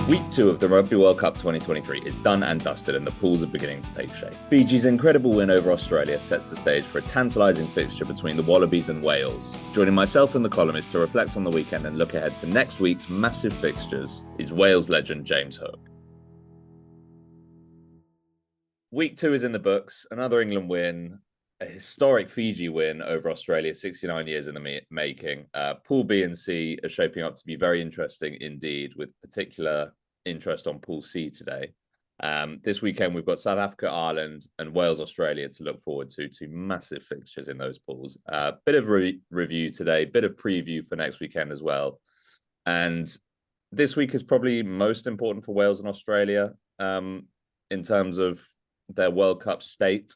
Week 2 of the Rugby World Cup 2023 is done and dusted and the pools are beginning to take shape. Fiji's incredible win over Australia sets the stage for a tantalising fixture between the Wallabies and Wales. Joining myself and the columnist to reflect on the weekend and look ahead to next week's massive fixtures is Wales legend James Hook. Week 2 is in the books, another England win, a historic Fiji win over Australia, 69 years in the making. Pool B and C are shaping up to be very interesting indeed, with particular interest on Pool C today. This weekend, we've got South Africa, Ireland, and Wales, Australia to look forward to. Two massive fixtures in those pools. Bit of review today, bit of preview for next weekend as well. And this week is probably most important for Wales and Australia in terms of their World Cup state.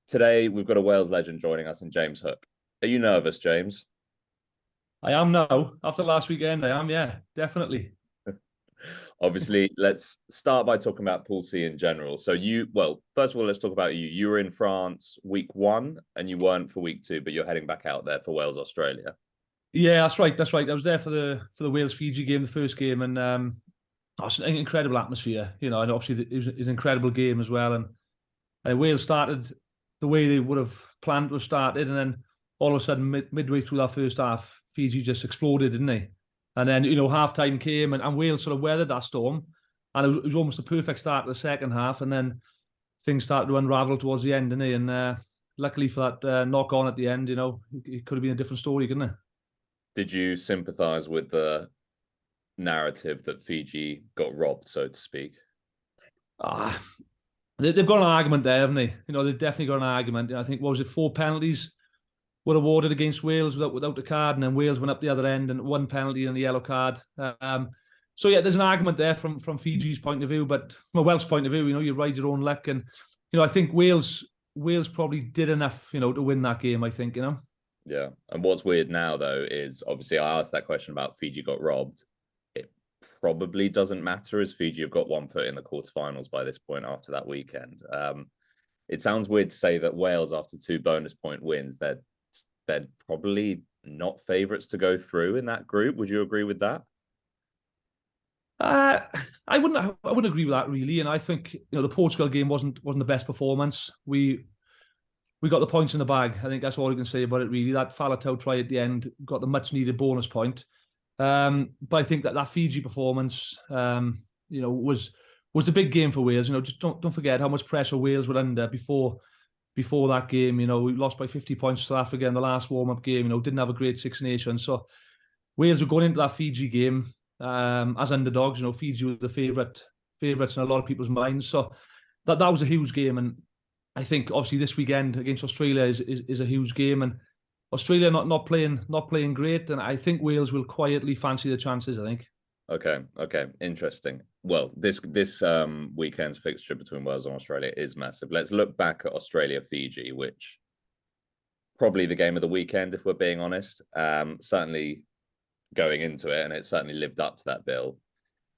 Today, we've got a Wales legend joining us in James Hook. Are you nervous, James? I am now. After last weekend, I am, yeah, definitely. Obviously, let's start by talking about Pool C in general. So first of all, let's talk about you. You were in France week 1 and you weren't for week 2, but you're heading back out there for Wales, Australia. Yeah, that's right. I was there for the Wales-Fiji game, the first game, and it was an incredible atmosphere, and obviously it was an incredible game as well. And Wales started the way they would have planned to have started, and then all of a sudden, midway through that first half, Fiji just exploded, didn't they? And then, half-time came, and Wales sort of weathered that storm, and it was almost a perfect start to the second half, and then things started to unravel towards the end, didn't they? And luckily for that knock-on at the end, it could have been a different story, couldn't it? Did you sympathise with the narrative that Fiji got robbed, so to speak? They've got an argument there, haven't they? They've definitely got an argument. I think, 4 penalties were awarded against Wales without the card, and then Wales went up the other end and 1 penalty and the yellow card. So yeah, there's an argument there from Fiji's point of view, but from a Welsh point of view, you ride your own luck, and I think Wales probably did enough, to win that game. I think, Yeah, and what's weird now though is obviously I asked that question about Fiji got robbed. It probably doesn't matter as Fiji have got 1 foot in the quarterfinals by this point after that weekend. It sounds weird to say that Wales, after 2 bonus point wins, they're probably not favourites to go through in that group. Would you agree with that? I wouldn't agree with that really, and I think the Portugal game wasn't the best performance. We got the points in the bag. I think that's all you can say about it really. That Faletau try at the end got the much needed bonus point. But I think that Fiji performance, was a big game for Wales. Just don't forget how much pressure Wales were under before that game. We lost by 50 points to South Africa in the last warm-up game. Didn't have a great Six Nations. So Wales were going into that Fiji game as underdogs. Fiji were the favourites in a lot of people's minds. So that was a huge game. And I think obviously this weekend against Australia is a huge game. And Australia not playing great. And I think Wales will quietly fancy the chances, I think. Okay, interesting. Well, this weekend's fixture between Wales and Australia is massive. Let's look back at Australia-Fiji, which probably the game of the weekend, if we're being honest. Certainly going into it, and it certainly lived up to that bill.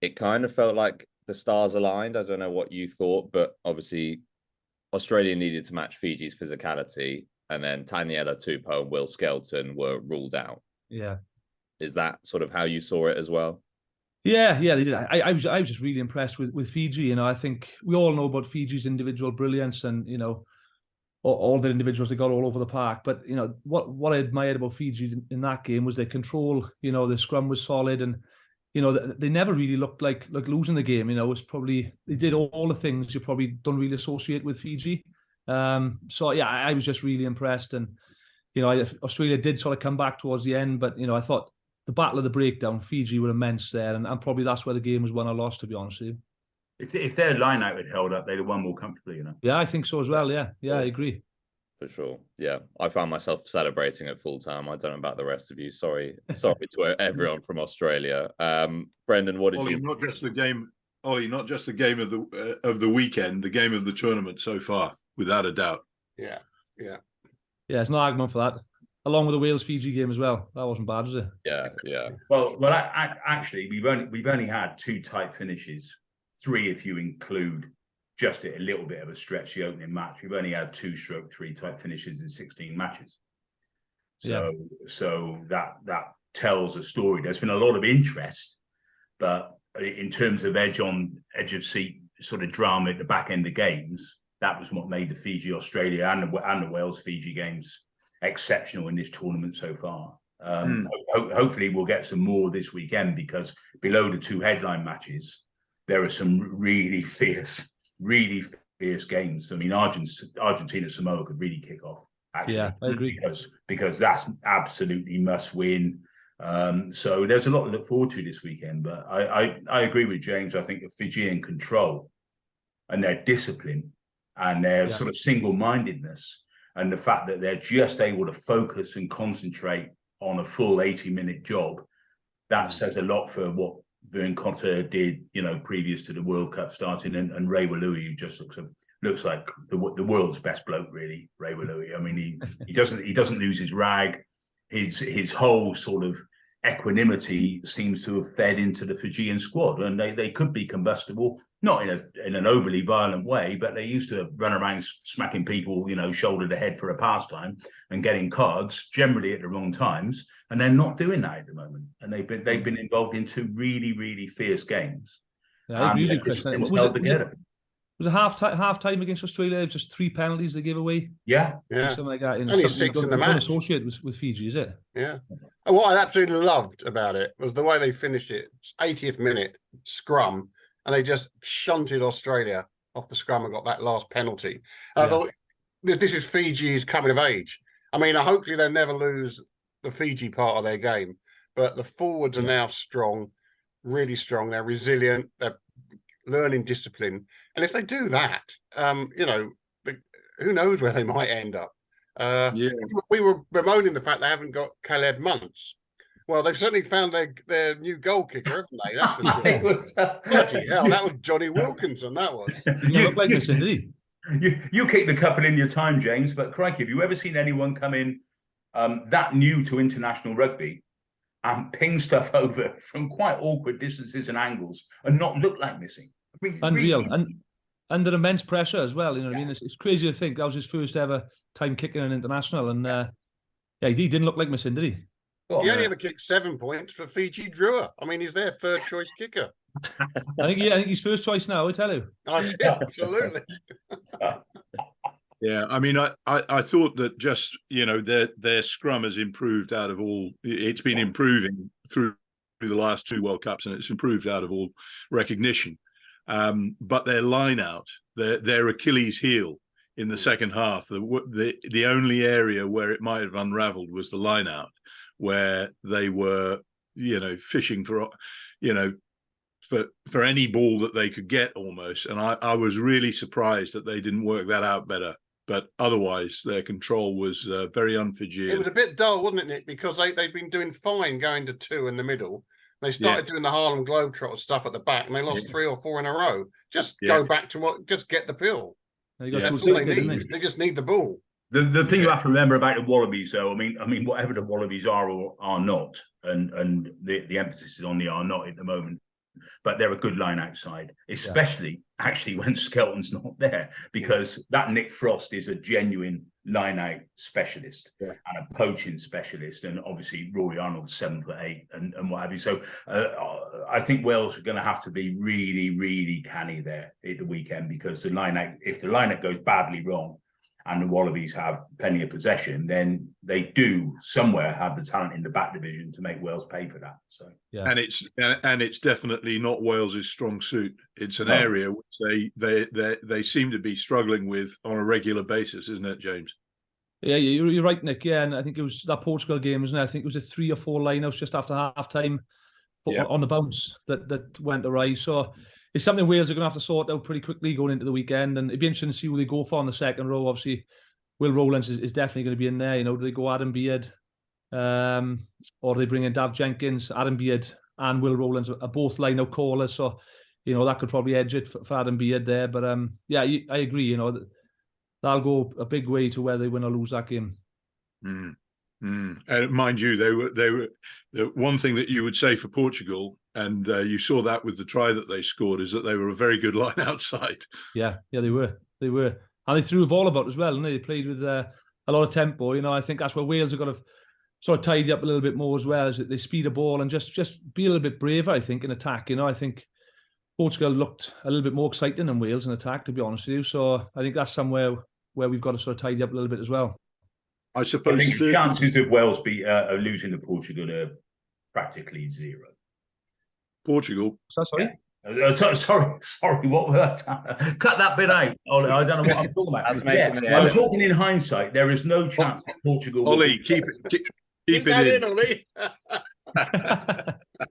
It kind of felt like the stars aligned. I don't know what you thought, but obviously Australia needed to match Fiji's physicality, and then Taniela Tupou and Will Skelton were ruled out. Yeah. Is that sort of how you saw it as well? Yeah, they did. I was just really impressed with Fiji. I think we all know about Fiji's individual brilliance and all the individuals they got all over the park. But what I admired about Fiji in that game was their control. The scrum was solid, and they never really looked like losing the game. It was probably they did all the things you probably don't really associate with Fiji. So yeah, I was just really impressed, and Australia did sort of come back towards the end, but I thought the battle of the breakdown, Fiji were immense there, and probably that's where the game was won or lost, to be honest with you. If their line-out had held up, they'd have won more comfortably, Yeah, I think so as well, yeah, I agree. For sure, yeah. I found myself celebrating at full time. I don't know about the rest of you. Sorry to everyone from Australia. Brendan, what did Ollie, you... not just the game of the weekend, the game of the tournament so far, without a doubt. Yeah, it's no argument for that. Along with the Wales-Fiji game as well. That wasn't bad, was it? Yeah. Well, actually, we've only had 2 tight finishes, 3 if you include just a little bit of a stretch, the opening match. We've only had 2/3 tight finishes in 16 matches. So that tells a story. There's been a lot of interest, but in terms of edge of seat sort of drama at the back end of games, that was what made the Fiji, Australia, and the Wales Fiji games exceptional in this tournament so far. Hopefully, we'll get some more this weekend, because below the two headline matches, there are some really fierce games. I mean, Argentina Samoa could really kick off. Actually, yeah, I agree, because that's absolutely must win. So there's a lot to look forward to this weekend. But I agree with James. I think the Fijian control and their discipline and their sort of single-mindedness, and the fact that they're just able to focus and concentrate on a full 80-minute job, that says a lot for what Vern Cotter did, previous to the World Cup starting, and Ray Walui, who just looks like the world's best bloke, really. Ray Walui. I mean, he doesn't lose his rag. His whole sort of equanimity seems to have fed into the Fijian squad, and they could be combustible, not in an overly violent way, but they used to run around smacking people, shoulder to head for a pastime and getting cards, generally at the wrong times, and they're not doing that at the moment. And they've been involved in two really, really fierce games. Yeah, I agree with you, Chris. Was it half time against Australia? It was just 3 penalties they gave away. Yeah. Something like that. Only 6 in the match. Associated with Fiji, is it? Yeah. And what I absolutely loved about it was the way they finished it. 80th minute scrum, and they just shunted Australia off the scrum and got that last penalty. And I thought, this is Fiji's coming of age. I mean, hopefully they'll never lose the Fiji part of their game, but the forwards are now strong, really strong. They're resilient. They're learning discipline. And if they do that, who knows where they might end up. We were bemoaning the fact they haven't got Caleb Muntz. Well, they've certainly found their new goal kicker, haven't they? That's for sure. Bloody hell, that was Johnny Wilkinson, that was. You look like this, did he? You kicked the couple in your time, James, but crikey, have you ever seen anyone come in that new to international rugby and ping stuff over from quite awkward distances and angles and not look like missing? I mean, unreal. And under immense pressure as well. You know what I mean? It's crazy to think that was his first ever time kicking an international, and he didn't look like missing, did he? He only ever kicked 7 points for Fiji Drua. I mean, he's their third choice kicker. I think he's first choice now, I tell you. Absolutely. Yeah, I mean, I thought that just, their scrum has improved out of all. It's been improving through the last 2 World Cups, and it's improved out of all recognition. But their line out, their Achilles heel in the second half, the only area where it might have unraveled was the line out, where they were, fishing for, for any ball that they could get almost. And I was really surprised that they didn't work that out better. But otherwise, their control was very un-Fijian. It was a bit dull, wasn't it, Nick? Because they'd been doing fine going to 2 in the middle. They started doing the Harlem Globetrotter stuff at the back, and they lost 3 or 4 in a row. Just go back to just get the pill. That's all they need. They just need the ball. The thing you have to remember about the Wallabies, though, I mean, whatever the Wallabies are or are not, and the emphasis is on the are not at the moment, but they're a good line outside, especially actually when Skelton's not there, because that Nick Frost is a genuine line out specialist and a poaching specialist, and obviously Rory Arnold's 7'8" and what have you. So I think Wales are going to have to be really, really canny there at the weekend, because if the line out goes badly wrong and the Wallabies have plenty of possession, then they do somewhere have the talent in the back division to make Wales pay for that. So and it's definitely not Wales's strong suit. It's an area which they seem to be struggling with on a regular basis, isn't it, James? Yeah, you're right, Nick. Yeah, and I think it was that Portugal game, wasn't it? I think it was a 3 or 4 lineouts just after half time on the bounce that went awry. So it's something Wales are going to have to sort out pretty quickly going into the weekend, and it'd be interesting to see who they go for on the second row. Obviously, Will Rowlands is definitely going to be in there. Do they go Adam Beard, or do they bring in Dav Jenkins? Adam Beard and Will Rowlands are both line-out callers, so that could probably edge it for Adam Beard there. But I agree. That'll go a big way to whether they win or lose that game. And mind you, they were the one thing that you would say for Portugal, and you saw that with the try that they scored, is that they were a very good line outside. Yeah, they were, and they threw the ball about as well, and they played with a lot of tempo. I think that's where Wales have got to sort of tidy up a little bit more as well, as they speed the ball and just be a little bit braver, I think, in attack. You know, I think Portugal looked a little bit more exciting than Wales in attack, to be honest with you. So I think that's somewhere where we've got to sort of tidy up a little bit as well. I suppose the chances of Wales losing to Portugal are practically zero. Portugal. Sorry? Yeah. Sorry, what was that? Cut that bit out. Ollie, I don't know what I'm talking about. I'm talking in hindsight. There is no chance that Portugal. Ollie, keep it in, Ollie.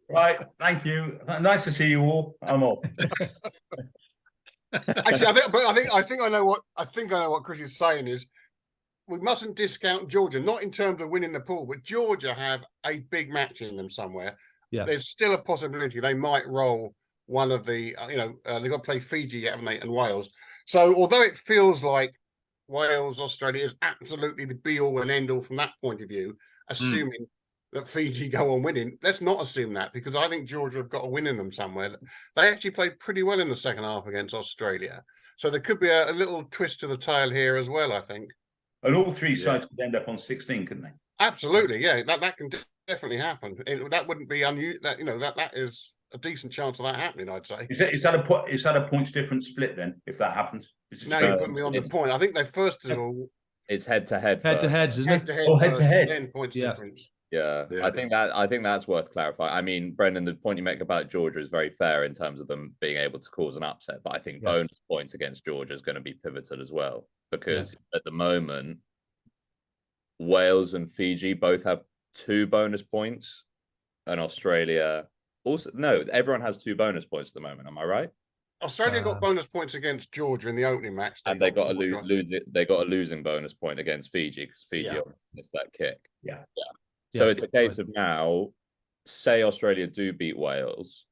Right, thank you. Nice to see you all. I'm off. Actually, I think I know what Chris is saying is we mustn't discount Georgia, not in terms of winning the pool, but Georgia have a big match in them somewhere. Yeah. There's still a possibility they might roll one of the, they've got to play Fiji, haven't they, and Wales. So although it feels like Wales, Australia is absolutely the be-all and end-all from that point of view, assuming that Fiji go on winning, let's not assume that, because I think Georgia have got a win in them somewhere. They actually played pretty well in the second half against Australia. So there could be a little twist to the tail here as well, I think. And all three sides could end up on 16, couldn't they? Absolutely, yeah. That can definitely happen. That wouldn't be unusual. That is a decent chance of that happening, I'd say. Is that a points difference split then? If that happens, now you're putting me on the point. I think they first of all, it's head to head. Head to head, isn't it? Head to head. 10 points difference. Yeah, I think that's worth clarifying. I mean, Brendan, the point you make about Georgia is very fair in terms of them being able to cause an upset, but I think bonus points against Georgia is going to be pivotal as well, because at the moment, Wales and Fiji both have 2 bonus points, and Australia also everyone has 2 bonus points at the moment. Am I right? Australia got bonus points against Georgia in the opening match, and they got a losing bonus point against Fiji because Fiji missed that kick. Yeah. So it's a case of now, say Australia do beat Wales,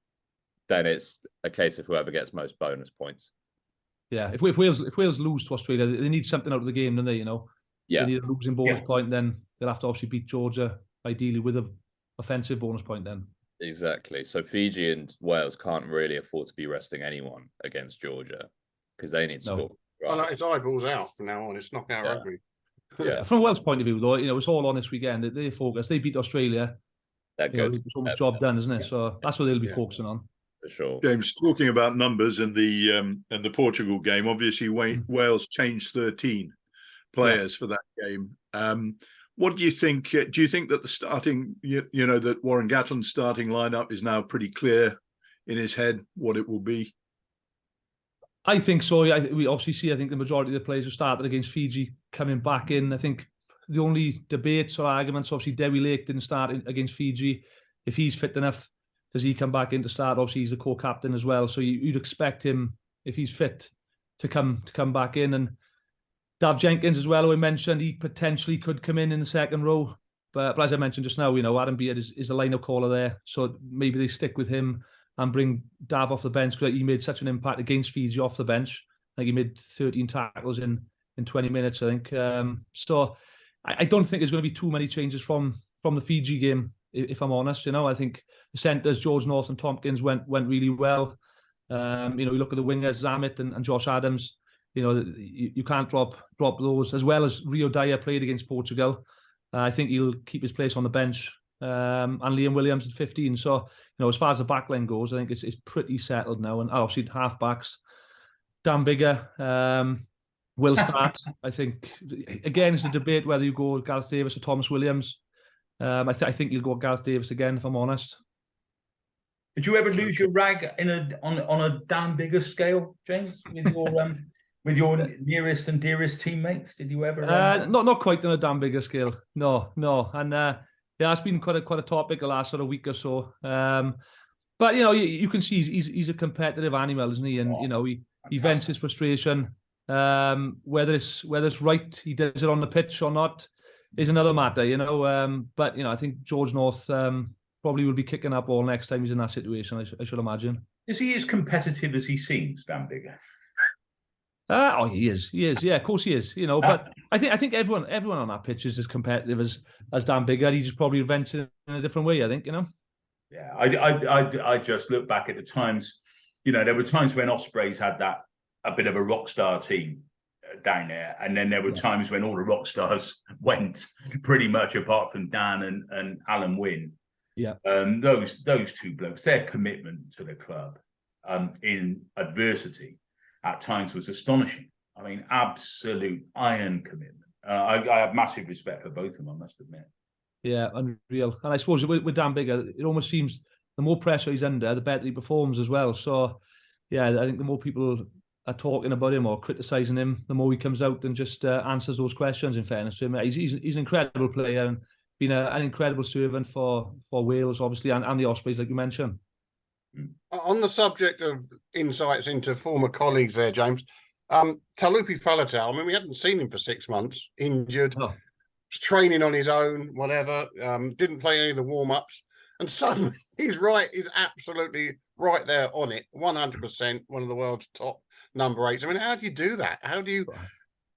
then it's a case of whoever gets most bonus points. Yeah, if Wales lose to Australia, they need something out of the game, don't they? You know, they need a losing bonus point. Then they'll have to obviously beat Georgia, ideally with an offensive bonus point. Then exactly. So Fiji and Wales can't really afford to be resting anyone against Georgia because they need to score. Right. Well, it's eyeballs out from now on. It's knockout rugby. Yeah, from Wales' point of view, though, it's all on this weekend. They focus. They beat Australia. They're good. It's almost job done, isn't it? So that's what they'll be focusing on. For sure. James, talking about numbers and the Portugal game, obviously Wales changed 13 players for that game. What do you think? Do you think that the starting, that Warren Gatland's starting lineup is now pretty clear in his head what it will be? I think so. We obviously see, I think the majority of the players who started against Fiji coming back in. I think the only debates or arguments, obviously, Dewi Lake didn't start against Fiji. If he's fit enough, does he come back in to start? Obviously, he's the co-captain as well. So you'd expect him, if he's fit, to come back in. And Dav Jenkins as well, who I mentioned, he potentially could come in the second row. But as I mentioned just now, Adam Beard is a lineup caller there. So maybe they stick with him and bring Dav off the bench because he made such an impact against Fiji off the bench. I think he made 13 tackles in 20 minutes, I think. So I don't think there's going to be too many changes from the Fiji game, if I'm honest. I think the centres, George North and Tompkins, went really well. You look at the wingers, Zammit and Josh Adams. You can't drop those, as well as Rio Dyer played against Portugal. I think he'll keep his place on the bench. And Liam Williams at 15. So, as far as the backline goes, I think it's pretty settled now. And obviously, halfbacks, Dan Biggar will start. I think, again, it's a debate whether you go Gareth Davis or Thomas Williams. I think you'll go Gareth Davis again, if I'm honest. Did you ever lose your rag on a Dan Biggar scale, James, with your nearest and dearest teammates? Did you ever? Not quite on a Dan Biggar scale. No. And it's been quite a topic the last sort of week or so. But you can see he's a competitive animal, isn't he? And he vents his frustration. Whether it's right, he does it on the pitch or not, is another matter. But I think George North probably will be kicking up all next time he's in that situation. I should imagine. Is he as competitive as he seems, Dan Biggar? He is. Yeah, of course he is. But I think everyone on that pitch is as competitive as Dan Biggar. He just probably vents in a different way, I think. Yeah, I just look back at the times. There were times when Ospreys had a bit of a rock star team, down there. And then there were times when all the rock stars went, pretty much apart from Dan and Alan Wynne. Yeah. Those two blokes, their commitment to the club in adversity at times was astonishing. I mean, absolute iron commitment. I have massive respect for both of them, I must admit. Yeah, unreal. And I suppose with Dan Biggar, it almost seems the more pressure he's under, the better he performs as well. So, yeah, I think the more people are talking about him or criticising him, the more he comes out and just answers those questions, in fairness to him. He's an incredible player and been an incredible servant for Wales, obviously, and the Ospreys, like you mentioned. On the subject of insights into former colleagues there, James, Talupi Faletau, I mean, we hadn't seen him for 6 months, injured, was training on his own, whatever, didn't play any of the warm-ups, and suddenly he's absolutely right there on it, 100%, one of the world's top number 8s. I mean, how do you do that? How do you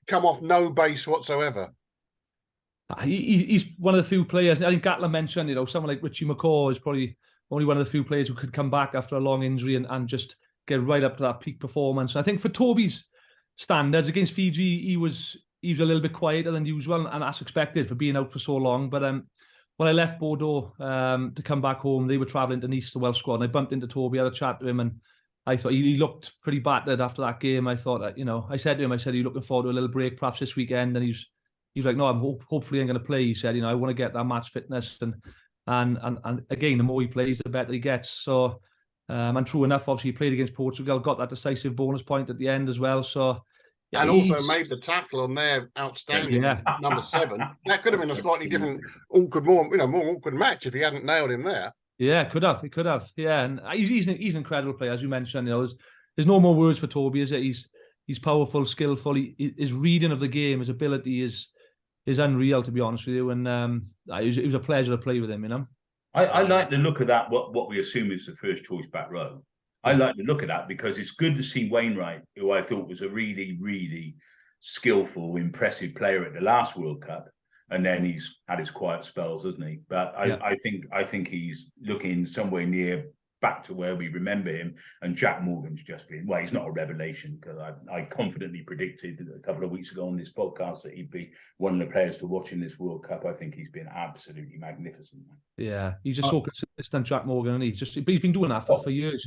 come off no base whatsoever? He's one of the few players, I think Gatland mentioned, someone like Richie McCaw is probably only one of the few players who could come back after a long injury and just get right up to that peak performance. I think for Toby's standards against Fiji, he was a little bit quieter than usual, and that's expected for being out for so long. But when I left Bordeaux to come back home, they were travelling to Nice, the Welsh squad, and I bumped into Toby, had a chat to him, and I thought he looked pretty battered after that game. I thought that, I said to him, are you looking forward to a little break perhaps this weekend? And he was like, no, hopefully I'm going to play. He said, I want to get that match fitness, and again, the more he plays, the better he gets. So, and true enough, obviously he played against Portugal, got that decisive bonus point at the end as well. So, yeah, and also made the tackle on their outstanding number 7. That could have been a slightly different, more awkward match if he hadn't nailed him there. Yeah, it could have. Yeah, and he's an incredible player, as you mentioned. There's no more words for Toby, is it? He's powerful, skillful. His reading of the game, his ability is unreal, to be honest with you. And it was a pleasure to play with him. I like the look of that. What we assume is the first choice back row. I like the look of that because it's good to see Wainwright, who I thought was a really, really skillful, impressive player at the last World Cup, and then he's had his quiet spells, hasn't he? But I think he's looking somewhere near back to where we remember him. And Jack Morgan's just been, well, he's not a revelation, because I confidently predicted a couple of weeks ago on this podcast that he'd be one of the players to watch in this World Cup. I think he's been absolutely magnificent. Yeah, he's just so consistent, Jack Morgan, and he's been doing that for years,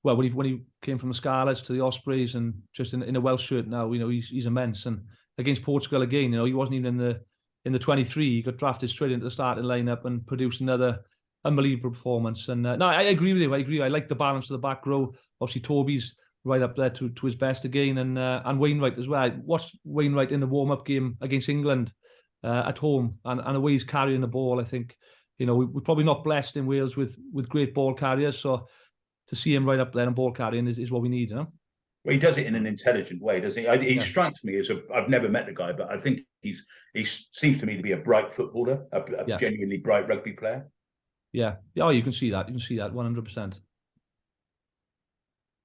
when he came from the Scarlets to the Ospreys and just in a Welsh shirt now, he's immense. And against Portugal again, he wasn't even in the 23. He got drafted straight into the starting lineup and produced another unbelievable performance. And no, I agree with you. I like the balance of the back row. Obviously, Toby's right up there to his best again, and Wainwright as well. I watched Wainwright in the warm-up game against England at home, and the way he's carrying the ball. I think we're probably not blessed in Wales with great ball carriers, so to see him right up there and ball carrying is what we need. Well, he does it in an intelligent way, doesn't he? He strikes me as I've never met the guy, but I think he seems to me to be a bright footballer, a genuinely bright rugby player. Yeah. Oh, you can see that. 100%.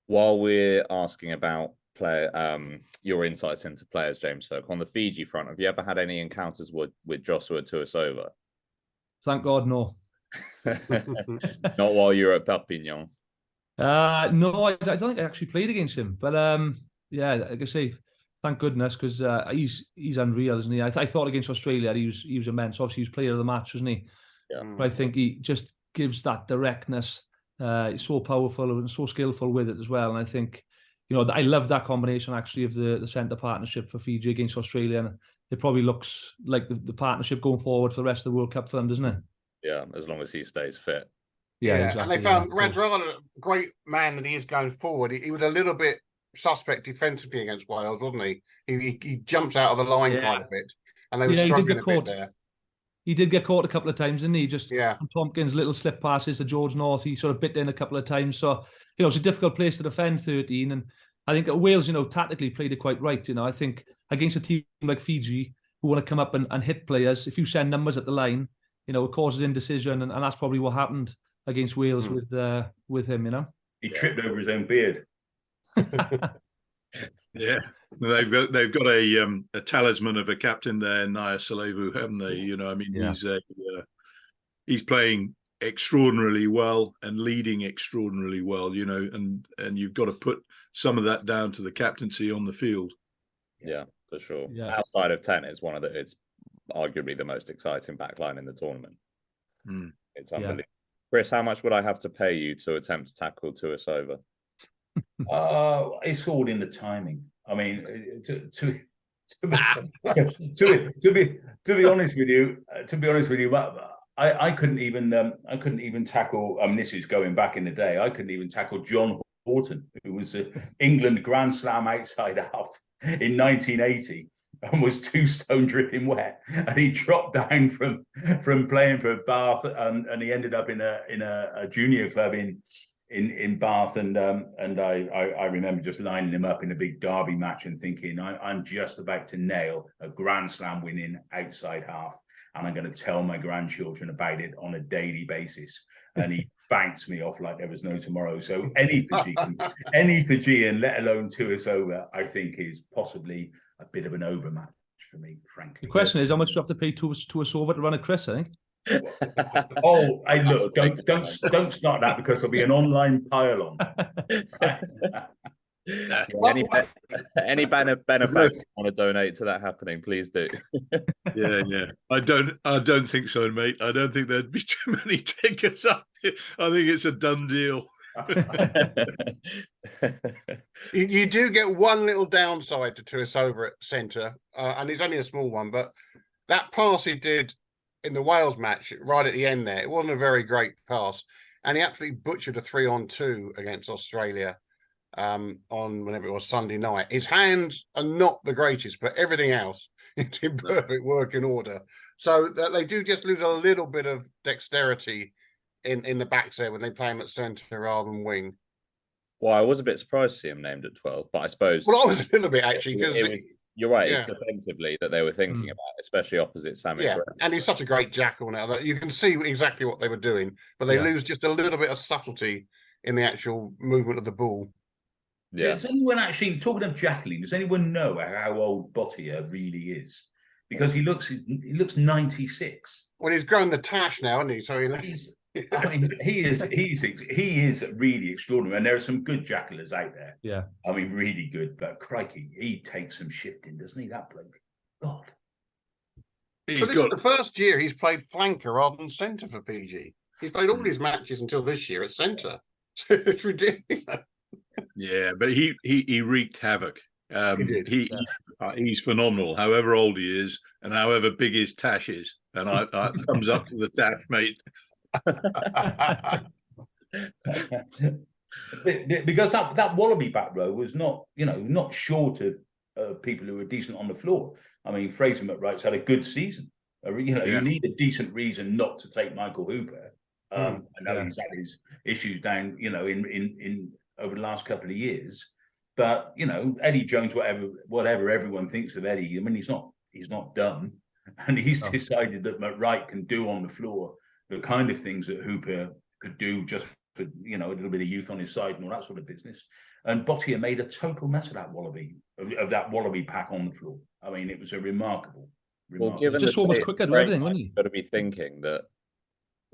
While we're asking about your insights into players, James Folk, on the Fiji front, have you ever had any encounters with Joshua Tuisova? Thank God, no. Not while you were at Perpignan. No, I don't think I actually played against him. But like I say, thank goodness, because he's unreal, isn't he? I thought against Australia he was immense. Obviously, he was player of the match, wasn't he? Yeah. But I think he just gives that directness. He's so powerful and so skillful with it as well. And I think, I love that combination actually of the centre partnership for Fiji against Australia. And it probably looks like the partnership going forward for the rest of the World Cup for them, doesn't it? Yeah, as long as he stays fit. Yeah, exactly. And they found Radradra, a great man that he is going forward. He was a little bit suspect defensively against Wales, wasn't he? He jumps out of the line quite a bit, and they were struggling a bit there. He did get caught a couple of times, didn't he? Just Tompkins' little slip passes to George North. He sort of bit in a couple of times. So, it's a difficult place to defend 13. And I think Wales, tactically played it quite right. I think against a team like Fiji, who want to come up and hit players, if you send numbers at the line, it causes indecision. And that's probably what happened against Wales with him, He tripped over his own beard. Yeah, they've got a talisman of a captain there, Naya Salevu, haven't they? He's playing extraordinarily well and leading extraordinarily well, and you've got to put some of that down to the captaincy on the field. Yeah, for sure. Yeah. Outside of 10, it's arguably the most exciting backline in the tournament. It's unbelievable. Chris, how much would I have to pay you to attempt to tackle Tuisova? It's all in the timing. I mean, to be honest with you, I couldn't even tackle. This is going back in the day. I couldn't even tackle John Horton, who was an England Grand Slam outside half in 1980. And was 2 stone dripping wet, and he dropped down from playing for Bath, and he ended up in a junior club in Bath, and I remember just lining him up in a big derby match and thinking, I'm just about to nail a Grand Slam winning outside half, and I'm going to tell my grandchildren about it on a daily basis. And he banked me off like there was no tomorrow. So any Fijian, let alone Tuisova, I think is possibly a bit of an overmatch for me, frankly. The question is, how much do you have to pay Tuisova to run a Chris, I think? Oh, hey, look, don't start that, because there'll be an online pile-on. Any benefactors want to donate to that happening, please do. Yeah. I don't think so, mate. I don't think there'd be too many tickets up. I think it's a done deal. You do get one little downside to Tuisova at centre, and it's only a small one, but that pass he did in the Wales match right at the end there, it wasn't a very great pass, and he absolutely butchered a 3-on-2 against Australia on whenever it was Sunday night. His hands are not the greatest, but everything else it's in perfect working order. So they do just lose a little bit of dexterity in the backs there when they play him at centre rather than wing. Well, I was a bit surprised to see him named at 12, but I suppose... Well, I was a little bit, actually, because... You're right, it's defensively that they were thinking about, especially opposite Sammy. Yeah, and he's such a great jackal now that you can see exactly what they were doing, but they lose just a little bit of subtlety in the actual movement of the ball. Yeah. Does anyone actually, talking of jackaling, does anyone know how old Bottier really is? Because he looks 96. Well, he's grown the tash now, hasn't he? So he is really extraordinary, and there are some good jackalers out there. Yeah, I mean, really good. But crikey, he takes some shifting, doesn't he? That bloke, God. But this is the first year he's played flanker rather than centre for Fiji. He's played all his matches until this year at centre. It's ridiculous. Yeah, but he wreaked havoc. He did. He's phenomenal, however old he is and however big his tash is. And I thumbs up to the tash, mate. Because that Wallaby back row was not short of people who were decent on the floor. I mean, Fraser McWright's had a good season. You need a decent reason not to take Michael Hooper. I know he's had his issues down, in over the last couple of years. But Eddie Jones, whatever everyone thinks of Eddie, I mean, he's not dumb, and he's decided that McWright can do on the floor the kind of things that Hooper could do just for a little bit of youth on his side and all that sort of business. And Bottier made a total mess of that Wallaby pack on the floor. I mean, it was a remarkable. Well, given just almost quicker to everything, wasn't he? You've got to be thinking that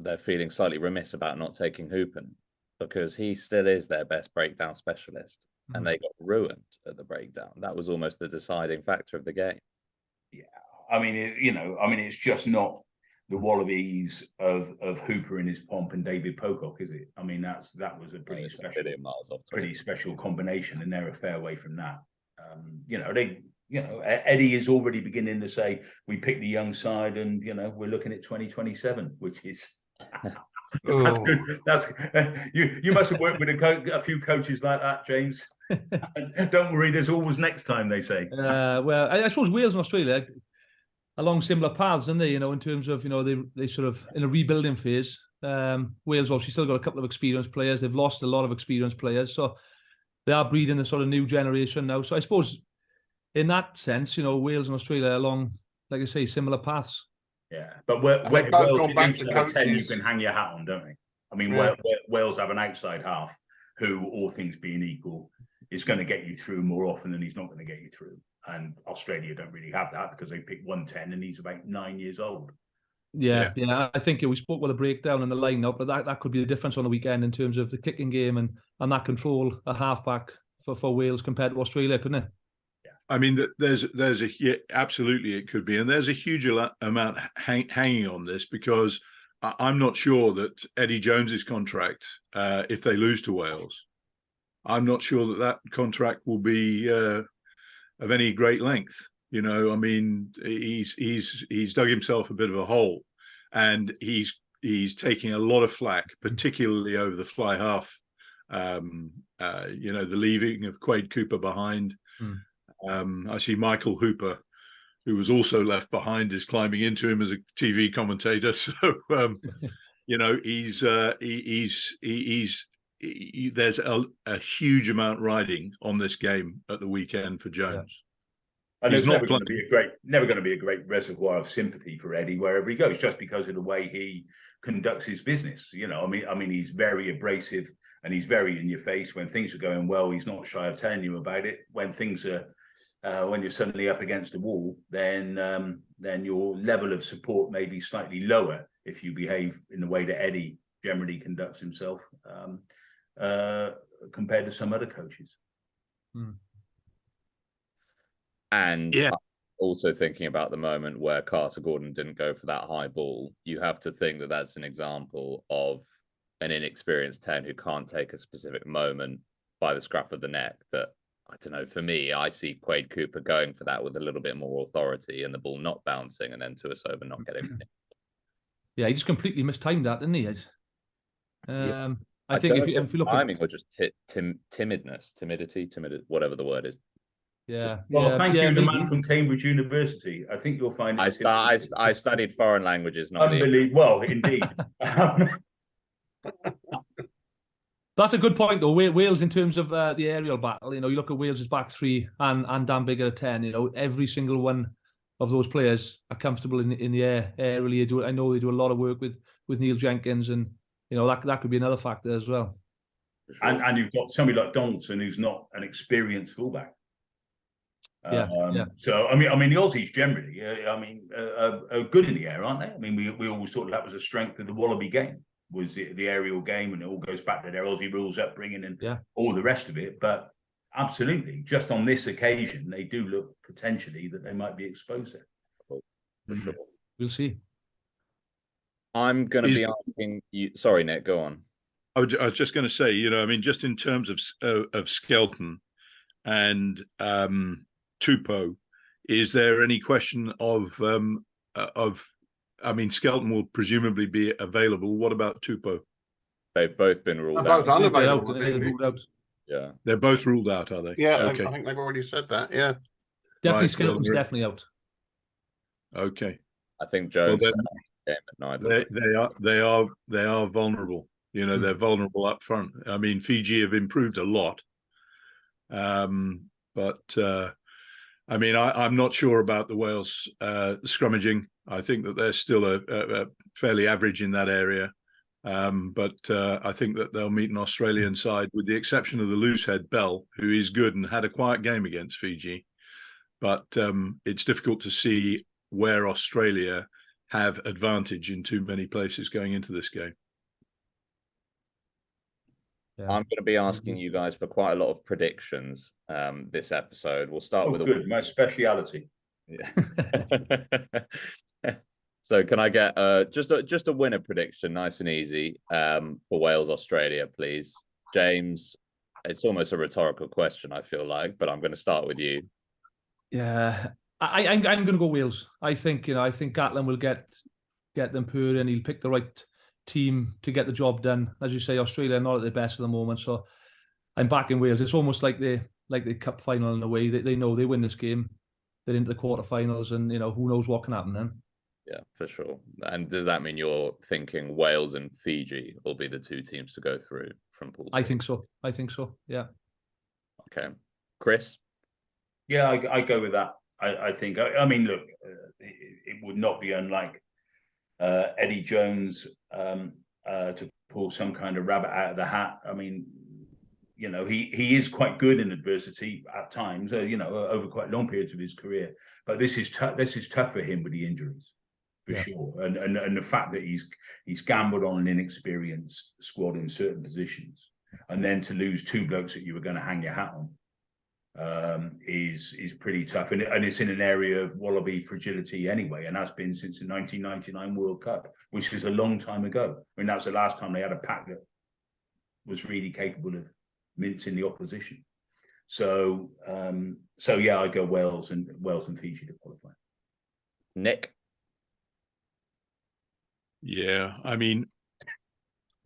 they're feeling slightly remiss about not taking Hoopen, because he still is their best breakdown specialist, and they got ruined at the breakdown. That was almost the deciding factor of the game. Yeah, I mean, it's just not the Wallabies of Hooper in his pomp and David Pocock, is it? I mean, that was a pretty special combination, and they're a fair way from that. Eddie is already beginning to say we picked the young side, and we're looking at 2027, which is. That's good. That's you must have worked with a few coaches like that, James. Don't worry, there's always next time, they say. Well, I suppose Wales and Australia along similar paths, aren't they? In terms of they sort of in a rebuilding phase. Wales obviously still got a couple of experienced players. They've lost a lot of experienced players, so they are breeding the sort of new generation now. So I suppose in that sense, Wales and Australia along, like I say, similar paths. Yeah, but Wales back to 10 you can hang your hat on, don't they? I mean, Wales have an outside half who, all things being equal, is going to get you through more often than he's not going to get you through. And Australia don't really have that because they picked 110 and he's about 9 years old. Yeah. I think we spoke with a breakdown in the lineup, but that could be the difference on the weekend in terms of the kicking game and that control a halfback for Wales compared to Australia, couldn't it? Yeah, I mean, absolutely it could be, and there's a huge amount hanging on this, because I'm not sure that Eddie Jones's contract, if they lose to Wales, I'm not sure that contract will be of any great length. I mean, he's dug himself a bit of a hole, and he's taking a lot of flack, particularly over the fly half. The leaving of Quade Cooper behind. I see Michael Hooper, who was also left behind, is climbing into him as a TV commentator. So, there's a huge amount riding on this game at the weekend for Jones. And there's never going to be a great reservoir of sympathy for Eddie wherever he goes, just because of the way he conducts his business. I mean, he's very abrasive and he's very in your face. When things are going well, he's not shy of telling you about it. When things are, when you're suddenly up against the wall, then your level of support may be slightly lower if you behave in the way that Eddie generally conducts himself, compared to some other coaches. And also thinking about the moment where Carter Gordon didn't go for that high ball, you have to think that that's an example of an inexperienced 10 who can't take a specific moment by the scruff of the neck. That, I don't know, for me, I see Quade Cooper going for that with a little bit more authority and the ball not bouncing, and then Tuisova not getting it. Yeah, he just completely mistimed that, didn't he, Ed? I think if you look at timing or just timidity, whatever the word is. Yeah. Well, thank you, the man from Cambridge University. I think you'll find it. I studied foreign languages. Unbelievable. Well, indeed. That's a good point, though. Wales, in terms of the aerial battle, you look at Wales's back three and Dan Biggar at 10. Every single one of those players are comfortable in the air. Really, I know they do a lot of work with Neil Jenkins, and that could be another factor as well. And you've got somebody like Donaldson, who's not an experienced fullback. So I mean the Aussies generally, are good in the air, aren't they? I mean, we always thought that was a strength of the Wallaby game, was the aerial game, and it all goes back to their Aussie rules upbringing and all the rest of it. But absolutely, just on this occasion, they do look potentially that they might be exposed there. For sure. We'll see. I'm going to be asking you. Sorry, Nick, go on. I was just going to say, just in terms of Skelton and Tupou, is there any question of Skelton will presumably be available. What about Tupou? They've both been ruled out. Unavailable. Yeah, they're both ruled out, are they? Yeah, okay. I think they've already said that. Yeah, definitely. Skelton's definitely out. Okay, I think Jones game at neither. They are vulnerable. They're vulnerable up front. I mean, Fiji have improved a lot, but I'm not sure about the Wales scrummaging. I think that they're still a fairly average in that area. But I think that they'll meet an Australian side, with the exception of the loosehead Bell, who is good and had a quiet game against Fiji. But it's difficult to see where Australia have advantage in too many places going into this game. Yeah. I'm going to be asking you guys for quite a lot of predictions this episode. We'll start with my speciality. Yeah. So can I get just a winner prediction, nice and easy, for Wales Australia, please, James? It's almost a rhetorical question, I feel like, but I'm going to start with you. Yeah, I'm going to go Wales. I think Gatland will get them pure, and he'll pick the right team to get the job done. As you say, Australia are not at their best at the moment, so I'm backing Wales. It's almost like the cup final in a way. They know they win this game, they're into the quarterfinals, and who knows what can happen then. Yeah, for sure. And does that mean you're thinking Wales and Fiji will be the two teams to go through from Pool C? I think so. Yeah. Okay, Chris. Yeah, I go with that. I think. I mean, look, it would not be unlike Eddie Jones to pull some kind of rabbit out of the hat. I mean, he is quite good in adversity at times. Over quite long periods of his career. But this is tough. This is tough for him with the injuries, for sure. And the fact that he's gambled on an inexperienced squad in certain positions, and then to lose two blokes that you were going to hang your hat on. is pretty tough, and it's in an area of wallaby fragility anyway, and that's been since the 1999 World Cup, which was a long time ago. I mean, that's the last time they had a pack that was really capable of mincing the opposition. So yeah, I go Wales and Fiji to qualify. Nick? Yeah, I mean,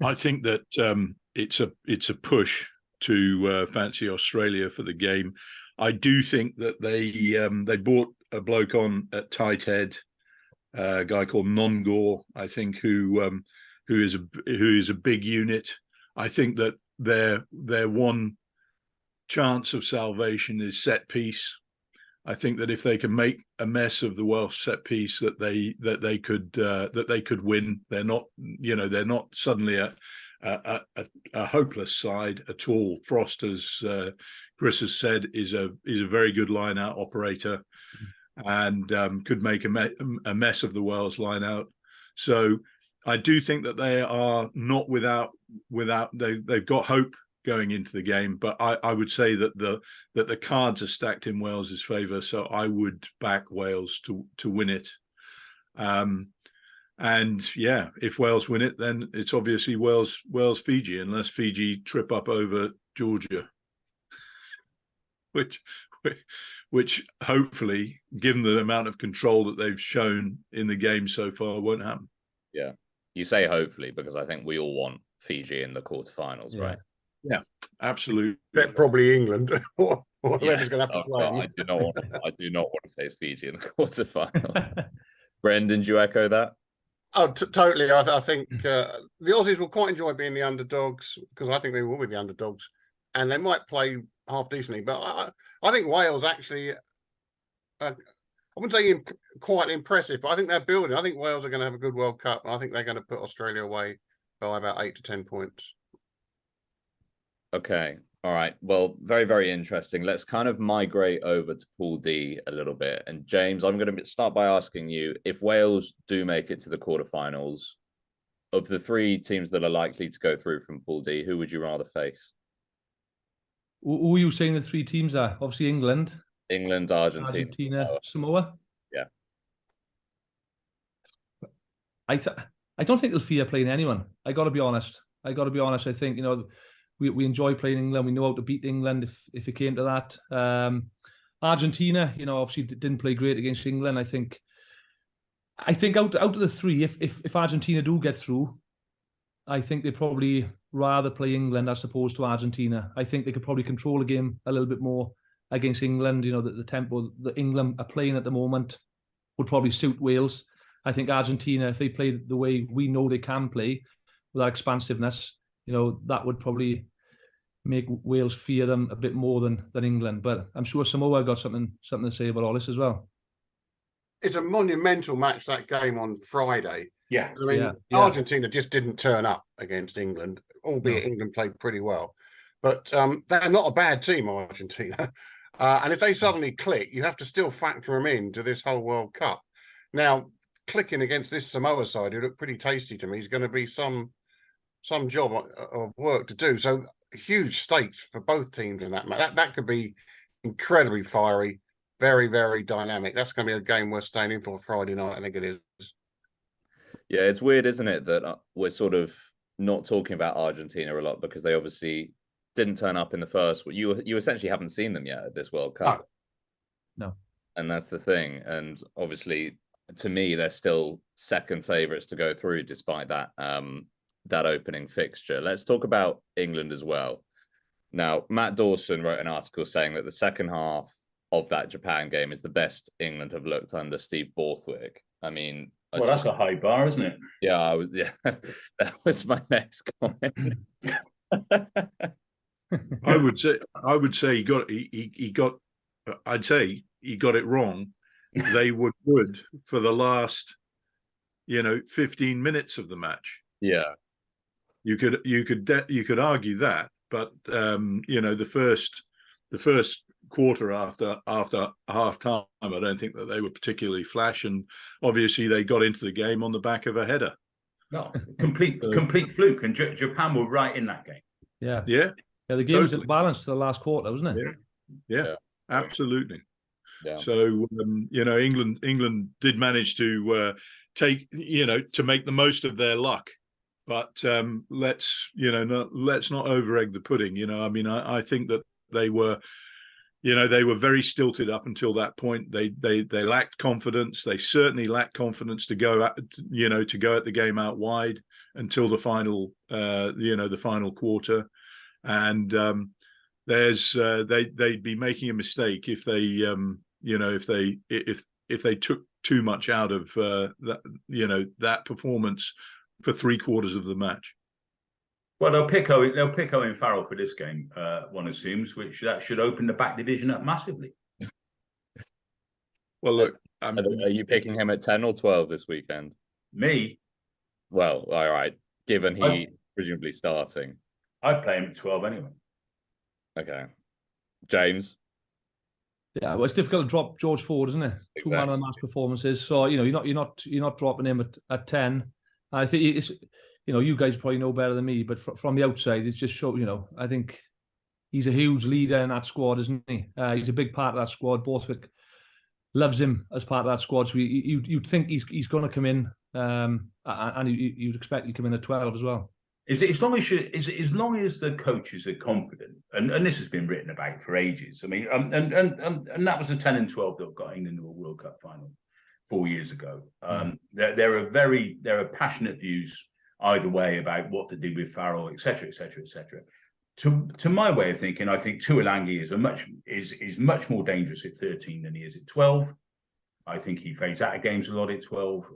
I think that it's a push to fancy Australia for the game. I do think that they bought a bloke on at tight head, a guy called Nongor, I think, who is a big unit. I think that their one chance of salvation is set piece. I think that if they can make a mess of the Welsh set piece, that they could win. They're not suddenly a hopeless side at all. Frost, as Chris has said, is a very good line-out operator, and could make a mess of the Wales line-out. So I do think that they are not without. They've got hope going into the game, but I would say that the cards are stacked in Wales's favour. So I would back Wales to win it. And yeah, if Wales win it, then it's obviously Wales Fiji, unless Fiji trip up over Georgia, which hopefully, given the amount of control that they've shown in the game so far, won't happen. Yeah, you say hopefully because I think we all want Fiji in the quarterfinals, right? Yeah, absolutely. Probably England. Whoever's going to have to play. I do not want to face Fiji in the quarterfinal. Brendan, do you echo that? Oh, totally. I think the Aussies will quite enjoy being the underdogs, because I think they will be the underdogs, and they might play half decently. But I think Wales actually, I wouldn't say quite impressive, but I think they're building. I think Wales are going to have a good World Cup, and I think they're going to put Australia away by about 8 to 10 points. Okay. All right. Well, very, very interesting. Let's kind of migrate over to Pool D a little bit. And James, I'm going to start by asking you, if Wales do make it to the quarterfinals, of the three teams that are likely to go through from Pool D, who would you rather face? Who are you saying the three teams are? Obviously England, Argentina, Samoa. Yeah. I don't think they'll fear playing anyone. I got to be honest. I think, we enjoy playing England. We know how to beat England if it came to that. Argentina, obviously didn't play great against England. I think out of the three, if Argentina do get through, I think they'd probably rather play England as opposed to Argentina. I think they could probably control the game a little bit more against England. The tempo that England are playing at the moment would probably suit Wales. I think Argentina, if they play the way we know they can play, with that expansiveness, that would probably make Wales fear them a bit more than England. But I'm sure Samoa got something to say about all this as well. It's a monumental match, that game on Friday. Yeah. I mean, Argentina just didn't turn up against England, albeit England played pretty well. But they're not a bad team, Argentina. And if they suddenly click, you have to still factor them into this whole World Cup. Now, clicking against this Samoa side, who look pretty tasty to me, is going to be some job of work to do. So huge stakes for both teams in that match. That could be incredibly fiery, very, very dynamic. That's going to be a game worth staying in for Friday night, I think it is. Yeah, it's weird, isn't it, that we're sort of not talking about Argentina a lot because they obviously didn't turn up in the first. You essentially haven't seen them yet at this World Cup. No. And that's the thing. And obviously, to me, they're still second favourites to go through despite that that opening fixture. Let's talk about England as well. Now, Matt Dawson wrote an article saying that the second half of that Japan game is the best England have looked under Steve Borthwick. I mean, well, that's a high bar, isn't it? Yeah, that was my next comment. I would say he got it wrong. They were good for the last 15 minutes of the match. Yeah, you could argue that, but the first quarter after half time, I don't think that they were particularly flash, and obviously they got into the game on the back of a header. No, complete fluke, and Japan were right in that game. Yeah. The game was balanced to the last quarter, wasn't it? Yeah, absolutely. Yeah. So England did manage to to make the most of their luck, but let's not over egg the pudding. I mean, I think that they were very stilted up until that point. They lacked confidence. They certainly lacked confidence to go at the game out wide until the final the final quarter, and they'd be making a mistake if they if they took too much out of that performance for 3/4 of the match. Well, they'll pick Owen Farrell for this game, one assumes, which that should open the back division up massively. Well, look, are you picking him at 10 or 12 this weekend? Me? Well, all right. Given he presumably starting, I'd play him at 12 anyway. Okay, James. Yeah, well, it's difficult to drop George Ford, isn't it? Exactly. 2 man of the match performances. So you're not dropping him at 10. I think it's you guys probably know better than me, but from the outside, it's just I think he's a huge leader in that squad, isn't he? He's a big part of that squad. Borthwick loves him as part of that squad. So you'd think he's going to come in, and you'd expect he'd come in at 12 as well. As long as the coaches are confident, and this has been written about for ages. I mean, and that was the 10 and 12 that got England to a World Cup final 4 years ago. There are passionate views either way about what to do with Farrell, etc., etc., etc. To my way of thinking, I think Tuilagi is much more dangerous at 13 than he is at 12. I think he fades out of games a lot at 12.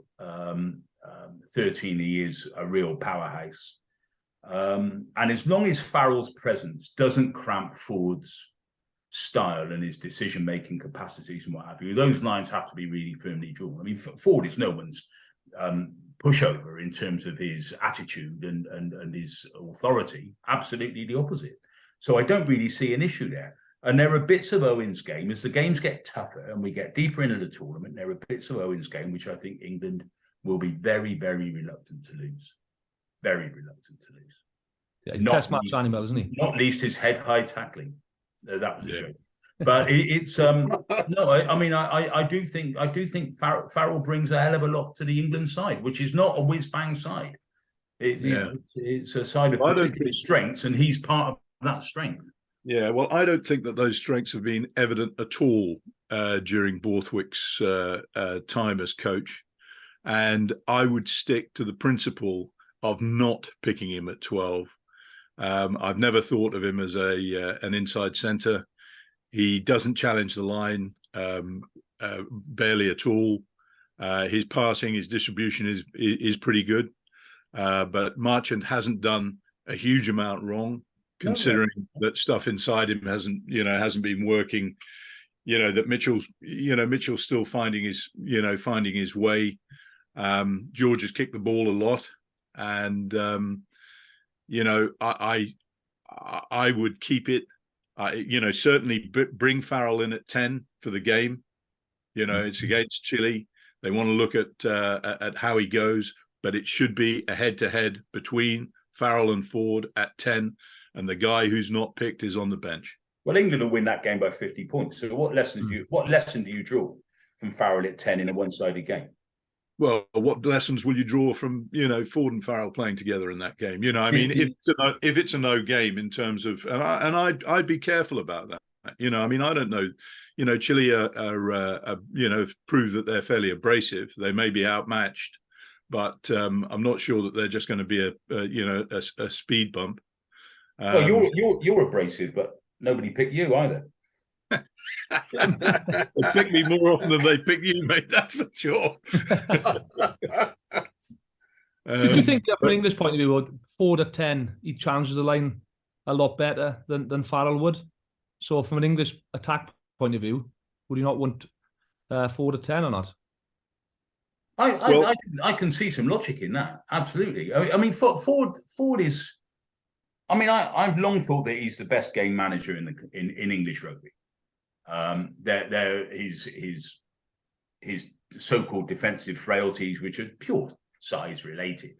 13, he is a real powerhouse. And as long as Farrell's presence doesn't cramp Ford's style and his decision-making capacities and what have you, those lines have to be really firmly drawn. I mean, Ford is no one's pushover in terms of his attitude and his authority. Absolutely the opposite. So I don't really see an issue there. And there are bits of Owen's game, as the games get tougher and we get deeper into the tournament, there are bits of Owen's game which I think England will be very, very reluctant to lose. Very reluctant to lose. Yeah, he's a test match animal, isn't he? Not least his head-high tackling. That was a joke. But it's no. I do think Farrell brings a hell of a lot to the England side, which is not a whiz-bang side. It's a side of particular strengths, and he's part of that strength. Yeah, well, I don't think that those strengths have been evident at all during Borthwick's time as coach, and I would stick to the principle of not picking him at 12. I've never thought of him as an inside centre. He doesn't challenge the line barely at all. His passing, his distribution is pretty good, but Marchant hasn't done a huge amount wrong, considering that stuff inside him hasn't been working. That Mitchell's still finding his way. George has kicked the ball a lot. And I would keep it. Certainly bring Farrell in at 10 for the game. It's against Chile. They want to look at how he goes, but it should be a head-to-head between Farrell and Ford at 10, and the guy who's not picked is on the bench. Well, England will win that game by 50 points. So what lesson do you draw from Farrell at 10 in a one-sided game? Well, what lessons will you draw from Ford and Farrell playing together in that game? If it's a no game in terms of, and I'd be careful about that. I don't know. Chile are proved that they're fairly abrasive. They may be outmatched, but I'm not sure that they're just going to be a speed bump. Well, you're abrasive, but nobody picked you either. They pick me more often than they pick you, mate. That's for sure. Do you think, from an English point of view, Ford at 10, he challenges the line a lot better than Farrell would? So, from an English attack point of view, would you not want Ford at 10 or not? I can see some logic in that. Absolutely. I mean, Ford is. I mean, I've long thought that he's the best game manager in English rugby. His so-called defensive frailties, which are pure size related,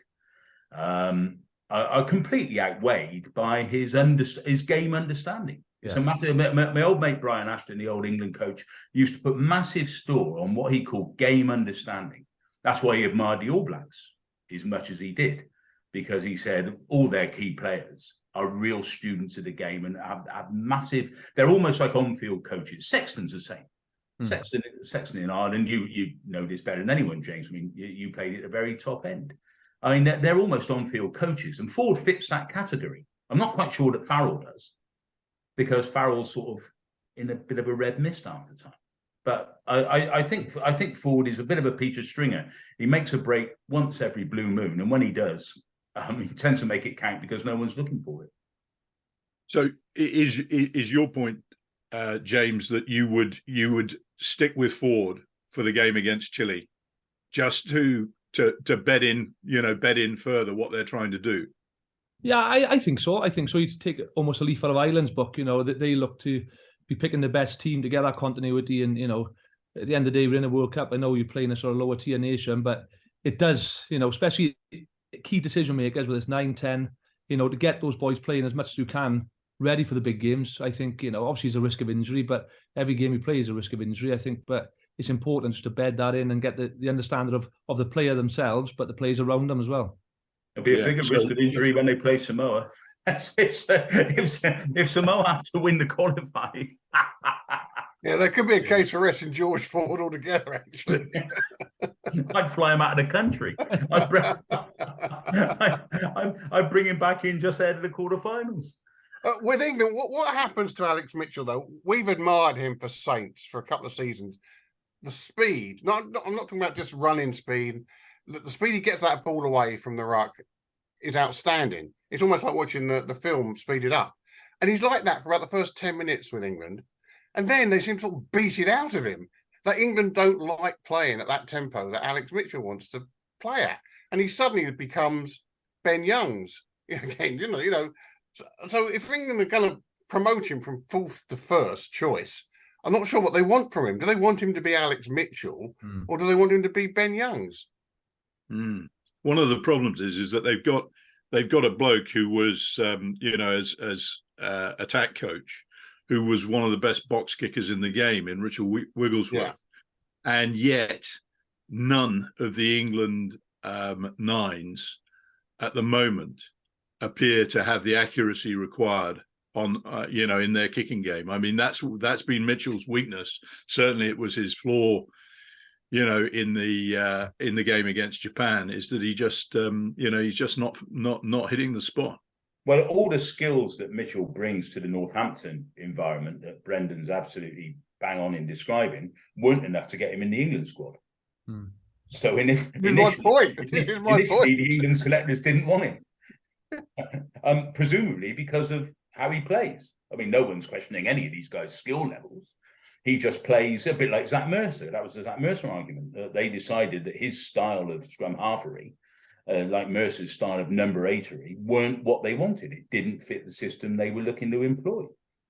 are completely outweighed by his game understanding. It's a massive. My old mate Brian Ashton, the old England coach, used to put massive store on what he called game understanding. That's why he admired the All Blacks as much as he did, because he said all their key players are real students of the game and have massive. They're almost like on-field coaches. Sexton's the same. Sexton in Ireland, you know this better than anyone, James. I mean, you played at the very top end. I mean, they're almost on-field coaches, and Ford fits that category. I'm not quite sure that Farrell does, because Farrell's sort of in a bit of a red mist half the time. But I think Ford is a bit of a Peter Stringer. He makes a break once every blue moon, and when he does, he tends to make it count because no one's looking for it. So is your point, James, that you would stick with Ford for the game against Chile, just to bed in further what they're trying to do? Yeah, I think so. I think so. You'd take almost a leaf out of Ireland's book, that they look to be picking the best team to get that continuity. And, at the end of the day, we're in a World Cup. I know you're playing a sort of lower tier nation, but it does, especially key decision makers with this 9-10, to get those boys playing as much as you can, ready for the big games. I think, obviously there's a risk of injury, but every game you play is a risk of injury, I think. But it's important just to bed that in and get the understanding of the player themselves, but the players around them as well. It'll be a bigger risk of injury when they play Samoa. if Samoa have to win the qualifying. Yeah, there could be a case for resting George Ford altogether, actually. I'd fly him out of the country. I'd bring him back in just ahead of the quarterfinals. With England, what happens to Alex Mitchell, though? We've admired him for Saints for a couple of seasons. The speed, I'm not talking about just running speed. The speed he gets that ball away from the ruck is outstanding. It's almost like watching the film speeded up. And he's like that for about the first 10 minutes with England. And then they seem to sort of beat it out of him. That England don't like playing at that tempo that Alex Mitchell wants to play at. And he suddenly becomes Ben Youngs again, So if England are going to promote him from fourth to first choice, I'm not sure what they want from him. Do they want him to be Alex Mitchell or do they want him to be Ben Youngs? One of the problems is that they've got a bloke who was, as attack coach, who was one of the best box kickers in the game in Richard Wigglesworth. And yet none of the England nines at the moment appear to have the accuracy required on, in their kicking game. I mean, that's been Mitchell's weakness. Certainly it was his flaw, in the game against Japan, is that he just, he's just not hitting the spot. Well, all the skills that Mitchell brings to the Northampton environment that Brendan's absolutely bang on in describing weren't enough to get him in the England squad. So initially, the England selectors didn't want him, presumably because of how he plays. I mean, no one's questioning any of these guys' skill levels. He just plays a bit like Zach Mercer. That was the Zach Mercer argument. They decided that his style of scrum halfery, like Mercer's style of number 8ery, weren't what they wanted. It didn't fit the system they were looking to employ.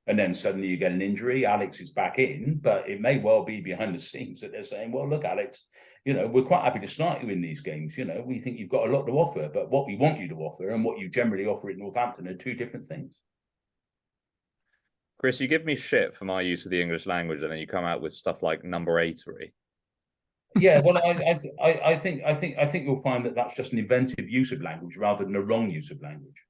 And then suddenly you get an injury. Alex is back in, but it may well be behind the scenes that they're saying, well, look, Alex, we're quite happy to start you in these games. We think you've got a lot to offer, but what we want you to offer and what you generally offer at Northampton are two different things. Chris, you give me shit for my use of the English language, and then you come out with stuff like number 8ery. Yeah, well, I think you'll find that that's just an inventive use of language rather than a wrong use of language.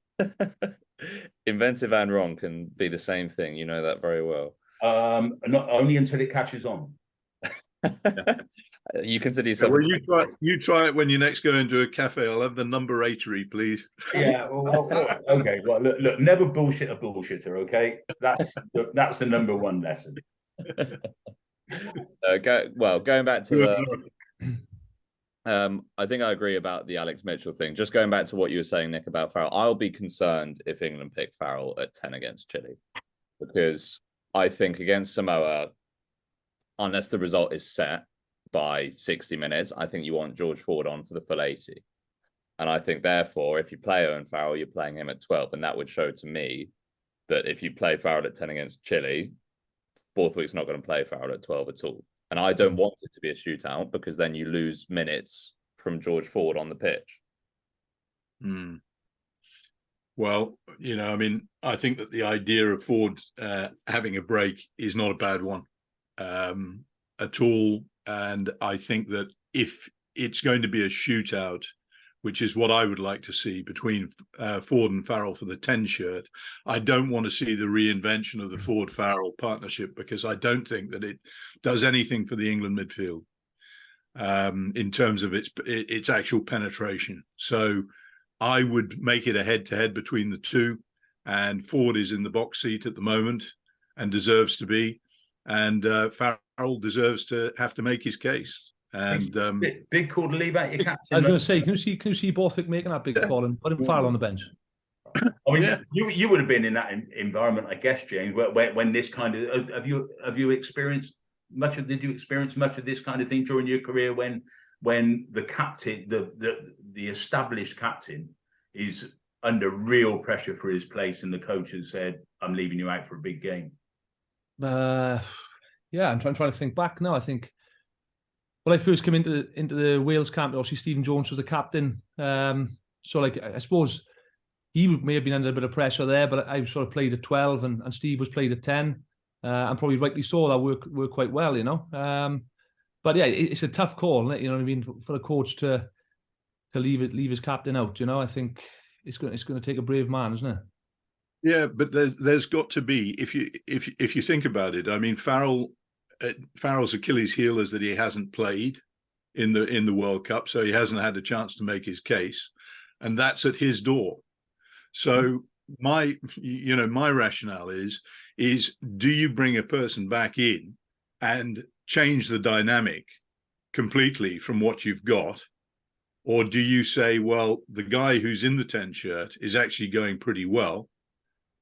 Inventive and wrong can be the same thing. You know that very well. Not only until it catches on. You consider yourself. Well, you try it when you next go into a cafe. I'll have the number 8ery, please. Yeah. Well, okay. Well, look. Never bullshit a bullshitter. Okay. That's the number one lesson. Going back to I think I agree about the Alex Mitchell thing. Just going back to what you were saying, Nick, about Farrell, I'll be concerned if England pick Farrell at 10 against Chile, because I think against Samoa, unless the result is set by 60 minutes, I think you want George Ford on for the full 80. And I think, therefore, if you play Owen Farrell, you're playing him at 12. And that would show to me that if you play Farrell at 10 against Chile, Borthwick's not going to play Farrell at 12 at all. And I don't want it to be a shootout, because then you lose minutes from George Ford on the pitch. Well, I mean, I think that the idea of Ford having a break is not a bad one at all. And I think that if it's going to be a shootout, which is what I would like to see between Ford and Farrell for the 10 shirt, I don't want to see the reinvention of the Ford-Farrell partnership, because I don't think that it does anything for the England midfield in terms of its actual penetration. So I would make it a head-to-head between the two, and Ford is in the box seat at the moment and deserves to be, and Farrell deserves to have to make his case. And big call to leave out your captain. I was going to say, can you see Borthwick making that big call and putting Farrell on the bench? I mean, you would have been in that environment, I guess, James. When this kind of have you experienced much of? Did you experience much of this kind of thing during your career when the captain, the established captain, is under real pressure for his place, and the coach has said, "I'm leaving you out for a big game"? Yeah, I'm trying to think back now. I think when I first came into the Wales camp, obviously Stephen Jones was the captain. So like I suppose he may have been under a bit of pressure there, but I sort of played at 12 and Steve was played at 10. And probably rightly so, that worked quite well, But yeah, it's a tough call, what I mean, for the coach to leave his captain out, I think it's going to take a brave man, isn't it? Yeah, but there's got to be, if you think about it, I mean, Farrell's Achilles heel is that he hasn't played in the World Cup, so he hasn't had a chance to make his case, and that's at his door. So my rationale is do you bring a person back in and change the dynamic completely from what you've got, or do you say, well, the guy who's in the 10 shirt is actually going pretty well,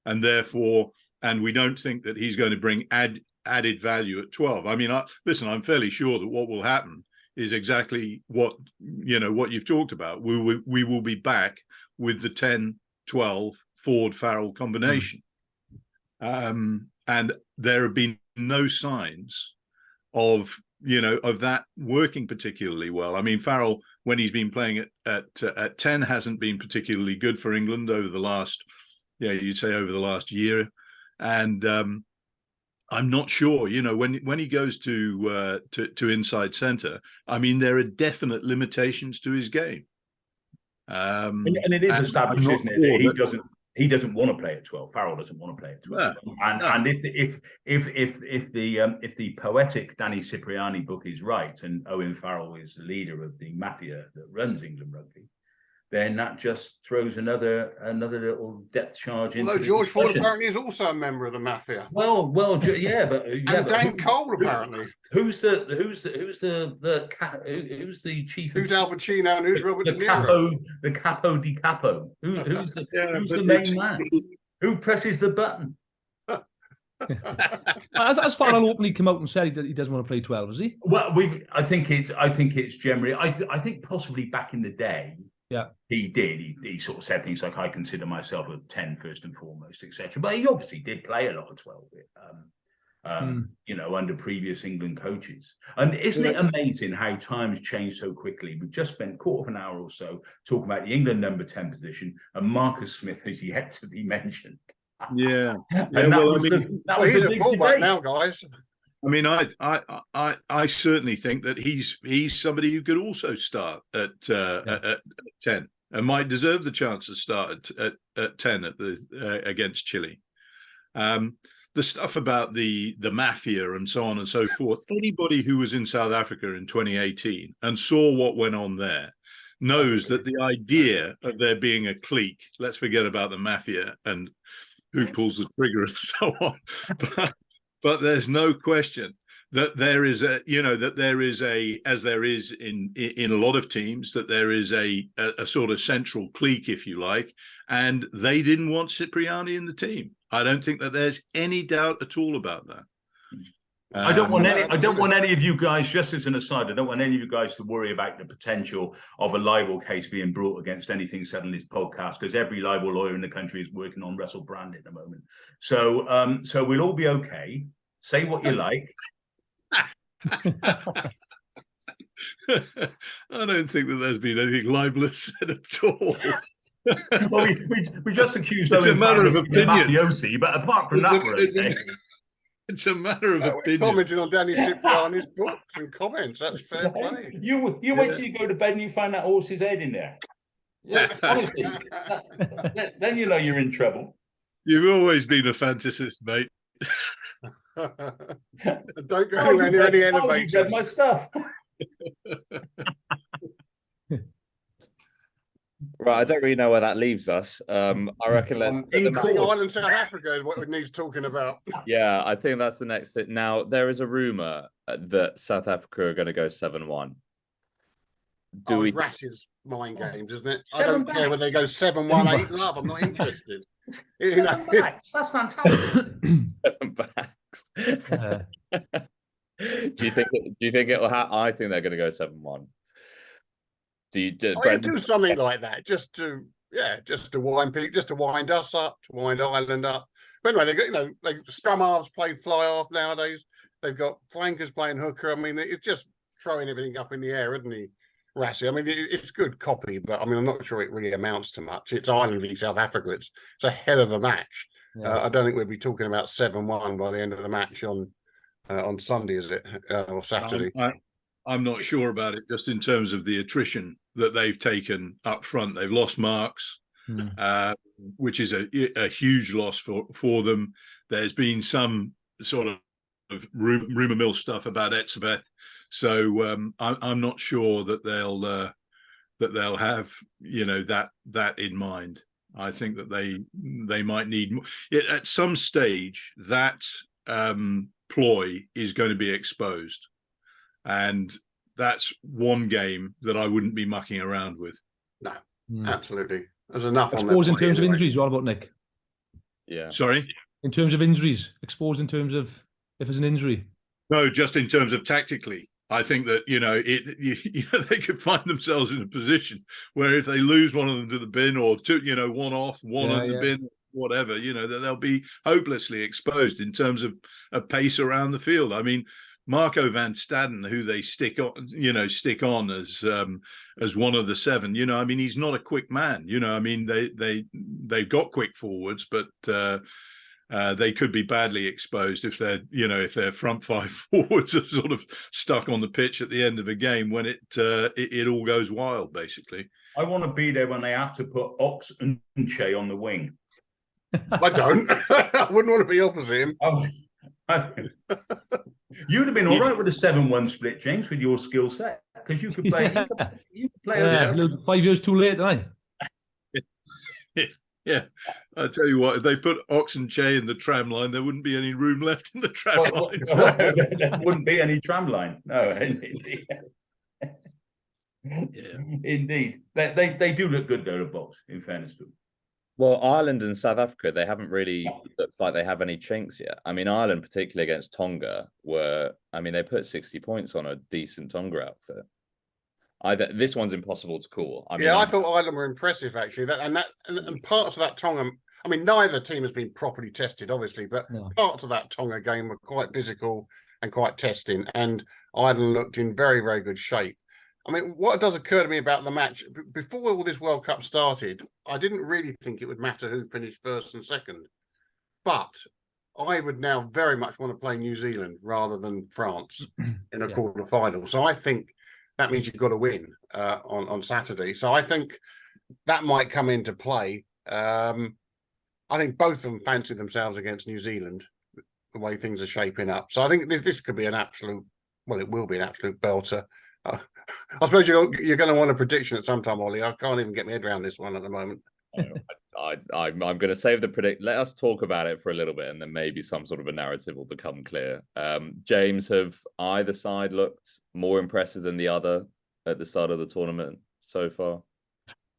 and therefore, and we don't think that he's going to bring added value at 12. I mean, I'm fairly sure that what will happen is exactly what you've talked about. We will be back with the 10-12 Ford-Farrell combination. And there have been no signs of that working particularly well. I mean, Farrell, when he's been playing at 10, hasn't been particularly good for England over the last, you'd say over the last year. And I'm not sure, when he goes to inside centre, I mean, there are definite limitations to his game. And it is established, isn't it, that he doesn't want to play at 12. Farrell doesn't want to play at 12. No, and if the poetic Danny Cipriani book is right, and Owen Farrell is the leader of the mafia that runs England rugby, then that just throws another little depth charge into. Although George Ford apparently is also a member of the mafia. Well, yeah, but and Dan Cole apparently. Who's the chief? Who's Al Pacino and who's Robert De Niro? The capo di capo. Who's the main man? Who presses the button? As Farrell openly come out and said he doesn't want to play 12, does he? Well, I think it's generally. I think possibly back in the day. Yeah, he did. He sort of said things like, "I consider myself a 10 first and foremost," etc. But he obviously did play a lot of 12, under previous England coaches. And isn't it amazing how times change so quickly? We've just spent a quarter of an hour or so talking about the England number 10 position, and Marcus Smith has yet to be mentioned. Yeah, and that was the big debate now, guys. I mean, I certainly think that he's somebody who could also start at 10 and might deserve the chance to start at 10 against Chile. The stuff about the mafia and so on and so forth. Anybody who was in South Africa in 2018 and saw what went on there knows that the idea of there being a clique. Let's forget about the mafia and who pulls the trigger and so on. But there's no question that there is as there is in a lot of teams, that there is a sort of central clique, if you like, and they didn't want Cipriani in the team. I don't think that there's any doubt at all about that. I don't want any of you guys, just as an aside, I don't want any of you guys to worry about the potential of a libel case being brought against anything said on this podcast, because every libel lawyer in the country is working on Russell Brand at the moment. So we'll all be okay. Say what you like. I don't think that there's been anything libelous said at all. Well, we just accused It's a Owen matter of Farrell opinion. mafiosi, but apart from that, we're okay. It's a matter of opinion. Commenting on Danny Cipriani's books and comments. That's fair play. You wait till you go to bed and you find that horse's head in there. Yeah, honestly, then you know you're in trouble. You've always been a fantasist, mate. Don't go anywhere near any elevators. You read my stuff. Right, I don't really know where that leaves us. I reckon let's. I think Ireland, South Africa is what we need talking about. Yeah, I think that's the next thing. Now, there is a rumor that South Africa are going to go 7-1. It's Rass's mind games, isn't it? I don't care whether they go 7-1, 8-love. I'm not interested. Seven backs. That's fantastic. 7 backs. Do you think it will happen? I think they're going to go 7-1. I'd do something like that just to wind us up, to wind Ireland up. But anyway, they got scrum halves play fly half nowadays. They've got flankers playing hooker. I mean, it's just throwing everything up in the air, isn't he, Rassie? I mean, it's good copy, but I mean, I'm not sure it really amounts to much. It's Ireland v South Africa. It's a hell of a match. Yeah. I don't think we'll be talking about 7-1 by the end of the match on Sunday, is it, or Saturday? I'm not sure about it, just in terms of the attrition that they've taken up front. They've lost Marks, which is a huge loss for them. There's been some sort of rumor mill stuff about Etzebeth, so I'm not sure that they'll have that in mind. I think that they might need more. At some stage that ploy is going to be exposed. And that's one game that I wouldn't be mucking around with. No, absolutely. There's enough exposed on that. In terms of injuries, what about Nick? Yeah. Sorry? In terms of injuries, exposed in terms of if there's an injury? No, just in terms of tactically. I think that, they could find themselves in a position where if they lose one of them to the bin or two, one off, one on the bin, whatever, that they'll be hopelessly exposed in terms of a pace around the field. I mean, Marco van Staden, who they stick on as one of the 7. I mean, he's not a quick man. I mean, they've got quick forwards, but they could be badly exposed if their front 5 forwards are sort of stuck on the pitch at the end of a game when it all goes wild. Basically, I want to be there when they have to put Ox and Che on the wing. I don't. I wouldn't want to be opposite him. You'd have been all right with a 7-1 split, James, with your skill set, because you could play. You could play. Yeah, 5 years too late, didn't I? Yeah, I tell you what, if they put Ox and Che in the tram line, there wouldn't be any room left in the tram line. There wouldn't be any tram line. No, indeed. Indeed. They do look good, though, the Box, in fairness to them. Well, Ireland and South Africa, they haven't really looks like they have any chinks yet. I mean, Ireland, particularly against Tonga, they put 60 points on a decent Tonga outfit. This one's impossible to call. I thought Ireland were impressive, actually. And parts of that Tonga, I mean, neither team has been properly tested, obviously, but parts of that Tonga game were quite physical and quite testing. And Ireland looked in very, very good shape. I mean, what does occur to me about the match, before all this World Cup started, I didn't really think it would matter who finished first and second. But I would now very much want to play New Zealand rather than France in a quarter-final. So I think that means you've got to win on Saturday. So I think that might come into play. I think both of them fancy themselves against New Zealand, the way things are shaping up. So I think this could be it will be an absolute belter. I suppose you're going to want a prediction at some time, Ollie. I can't even get my head around this one at the moment. I'm going to save the predict. Let us talk about it for a little bit, and then maybe some sort of a narrative will become clear. James, have either side looked more impressive than the other at the start of the tournament so far?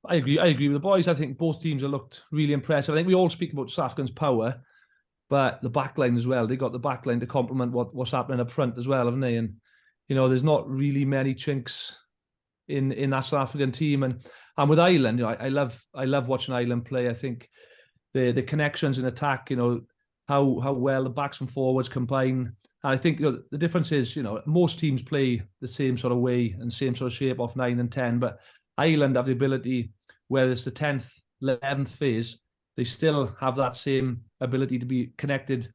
I agree with the boys. I think both teams have looked really impressive. I think we all speak about South Africa's power, but the backline as well. They got the backline to complement what's happening up front as well, haven't they? And there's not really many chinks in that South African team, and with Ireland, I love watching Ireland play. I think the connections in attack, how well the backs and forwards combine, and I think the difference is, most teams play the same sort of way and same sort of shape off 9 and 10, but Ireland have the ability, whether it's the 10th 11th phase, they still have that same ability to be connected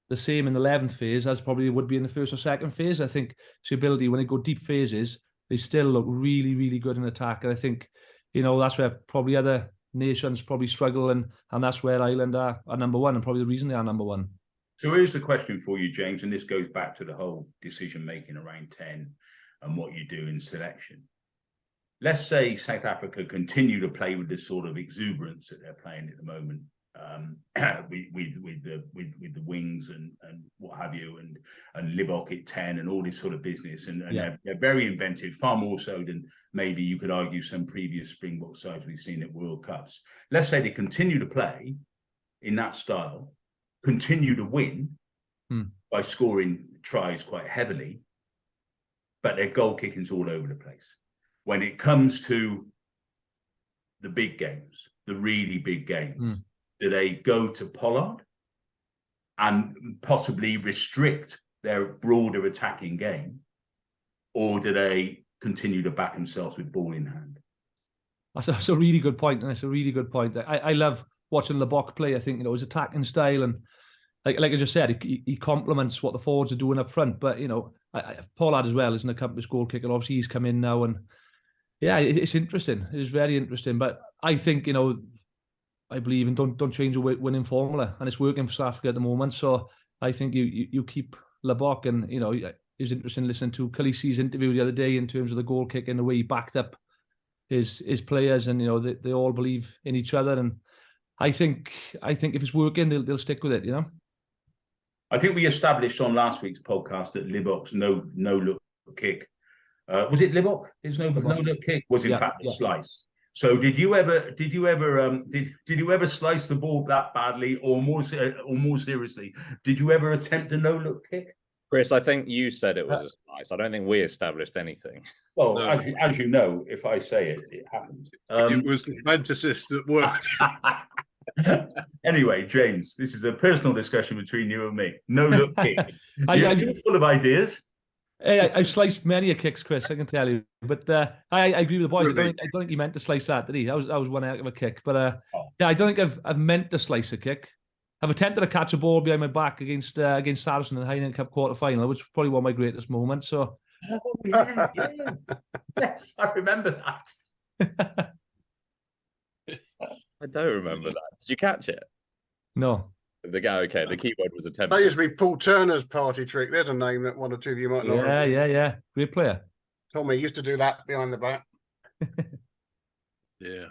the same in the 11th phase as probably they would be in the first or second phase. I think it's the ability when they go deep phases, they still look really, really good in attack. And I think, that's where probably other nations probably struggle, and that's where Ireland are number one, and probably the reason they are number one. So here's the question for you, James, and this goes back to the whole decision-making around 10 and what you do in selection. Let's say South Africa continue to play with this sort of exuberance that they're playing at the moment, with the wings and what have you, and Libbok at 10 and all this sort of business, and they're very inventive, far more so than maybe you could argue some previous Springbok sides we've seen at World Cups. Let's say they continue to play in that style, continue to win by scoring tries quite heavily, but their goal kicking's all over the place. When it comes to the big games, the really big games, do they go to Pollard and possibly restrict their broader attacking game, or do they continue to back themselves with ball in hand? That's a really good point, and it's a really good point. I love watching Libbok play. I think his attacking style, and like I just said, he complements what the forwards are doing up front. But Pollard as well is an accomplished goal kicker. Obviously, he's come in now, and it's interesting. It is very interesting. But I think I believe in don't change a winning formula, and it's working for South Africa at the moment. So I think you keep Libbok, and it was interesting listening to Khaleesi's interview the other day in terms of the goal kick and the way he backed up his players, and they all believe in each other. And I think if it's working, they'll stick with it. I think we established on last week's podcast that Libbok's no look kick, was it Libbok? His no look kick was in fact a slice. So did you ever slice the ball that badly, or more seriously, did you ever attempt a no look kick? Chris, I think you said it was a slice. I don't think we established anything. Well, no. as you know, if I say it, it happens. It was the fantasist that worked. Anyway, James, this is a personal discussion between you and me. No look kicks. You're full of ideas. Hey, I've sliced many a kicks, Chris, I can tell you. But I agree with the boys. Really? I don't think he meant to slice that, did he? That was one heck of a kick. But I don't think I've meant to slice a kick. I've attempted to catch a ball behind my back against Saracen in the Heineken Cup quarter-final, which was probably one of my greatest moments. So, yes, I remember that. I don't remember that. Did you catch it? No. The guy, okay. The keyword was attempt. That used to be Paul Turner's party trick. There's a name that one or two of you might not remember. Yeah. Great player. Tommy used to do that behind the back. Yeah.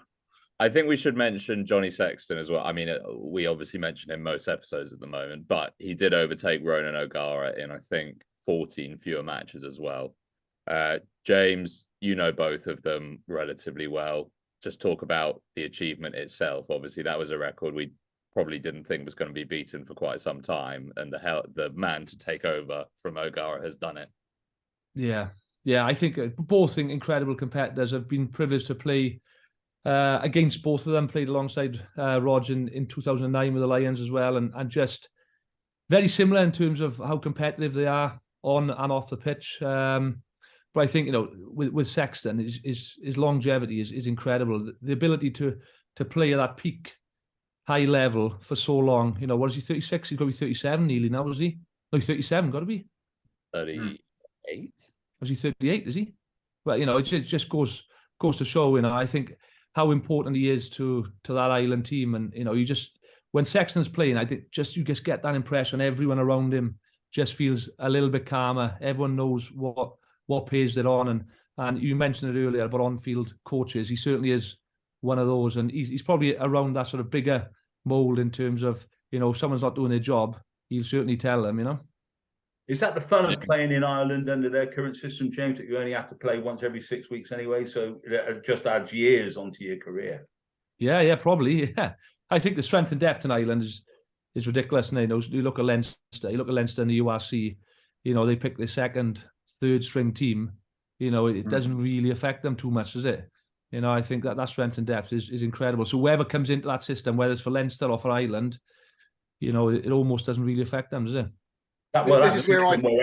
I think we should mention Johnny Sexton as well. I mean, we obviously mention him most episodes at the moment, but he did overtake Ronan O'Gara in, I think, 14 fewer matches as well. James, both of them relatively well. Just talk about the achievement itself. Obviously, that was a record we probably didn't think was going to be beaten for quite some time, and the man to take over from O'Gara has done it. Yeah, I think both incredible competitors. Have been privileged to play against both of them. Played alongside Rog in 2009 with the Lions as well, and just very similar in terms of how competitive they are on and off the pitch. But I think with Sexton, his longevity is incredible. The ability to play at that peak high level for so long. What is he, 36? He's got to be 37 nearly now, is he? No, he's 37, got to be. 38? Was he 38, is he? Well, it just goes to show, I think how important he is to that Ireland team. And, when Sexton's playing, I think you just get that impression. Everyone around him just feels a little bit calmer. Everyone knows what page they're on. And you mentioned it earlier about on-field coaches. He certainly is one of those. And he's probably around that sort of bigger mold in terms of, if someone's not doing their job, he'll certainly tell them, Is that the fun of playing in Ireland under their current system, James, that you only have to play once every 6 weeks anyway? So it just adds years onto your career. Yeah, probably. Yeah. I think the strength and depth in Ireland is ridiculous. And you look at Leinster, in the URC, they pick the second, third string team. It doesn't really affect them too much, does it? I think that strength and depth is incredible. So whoever comes into that system, whether it's for Leinster or for Ireland, it almost doesn't really affect them, does it? That's where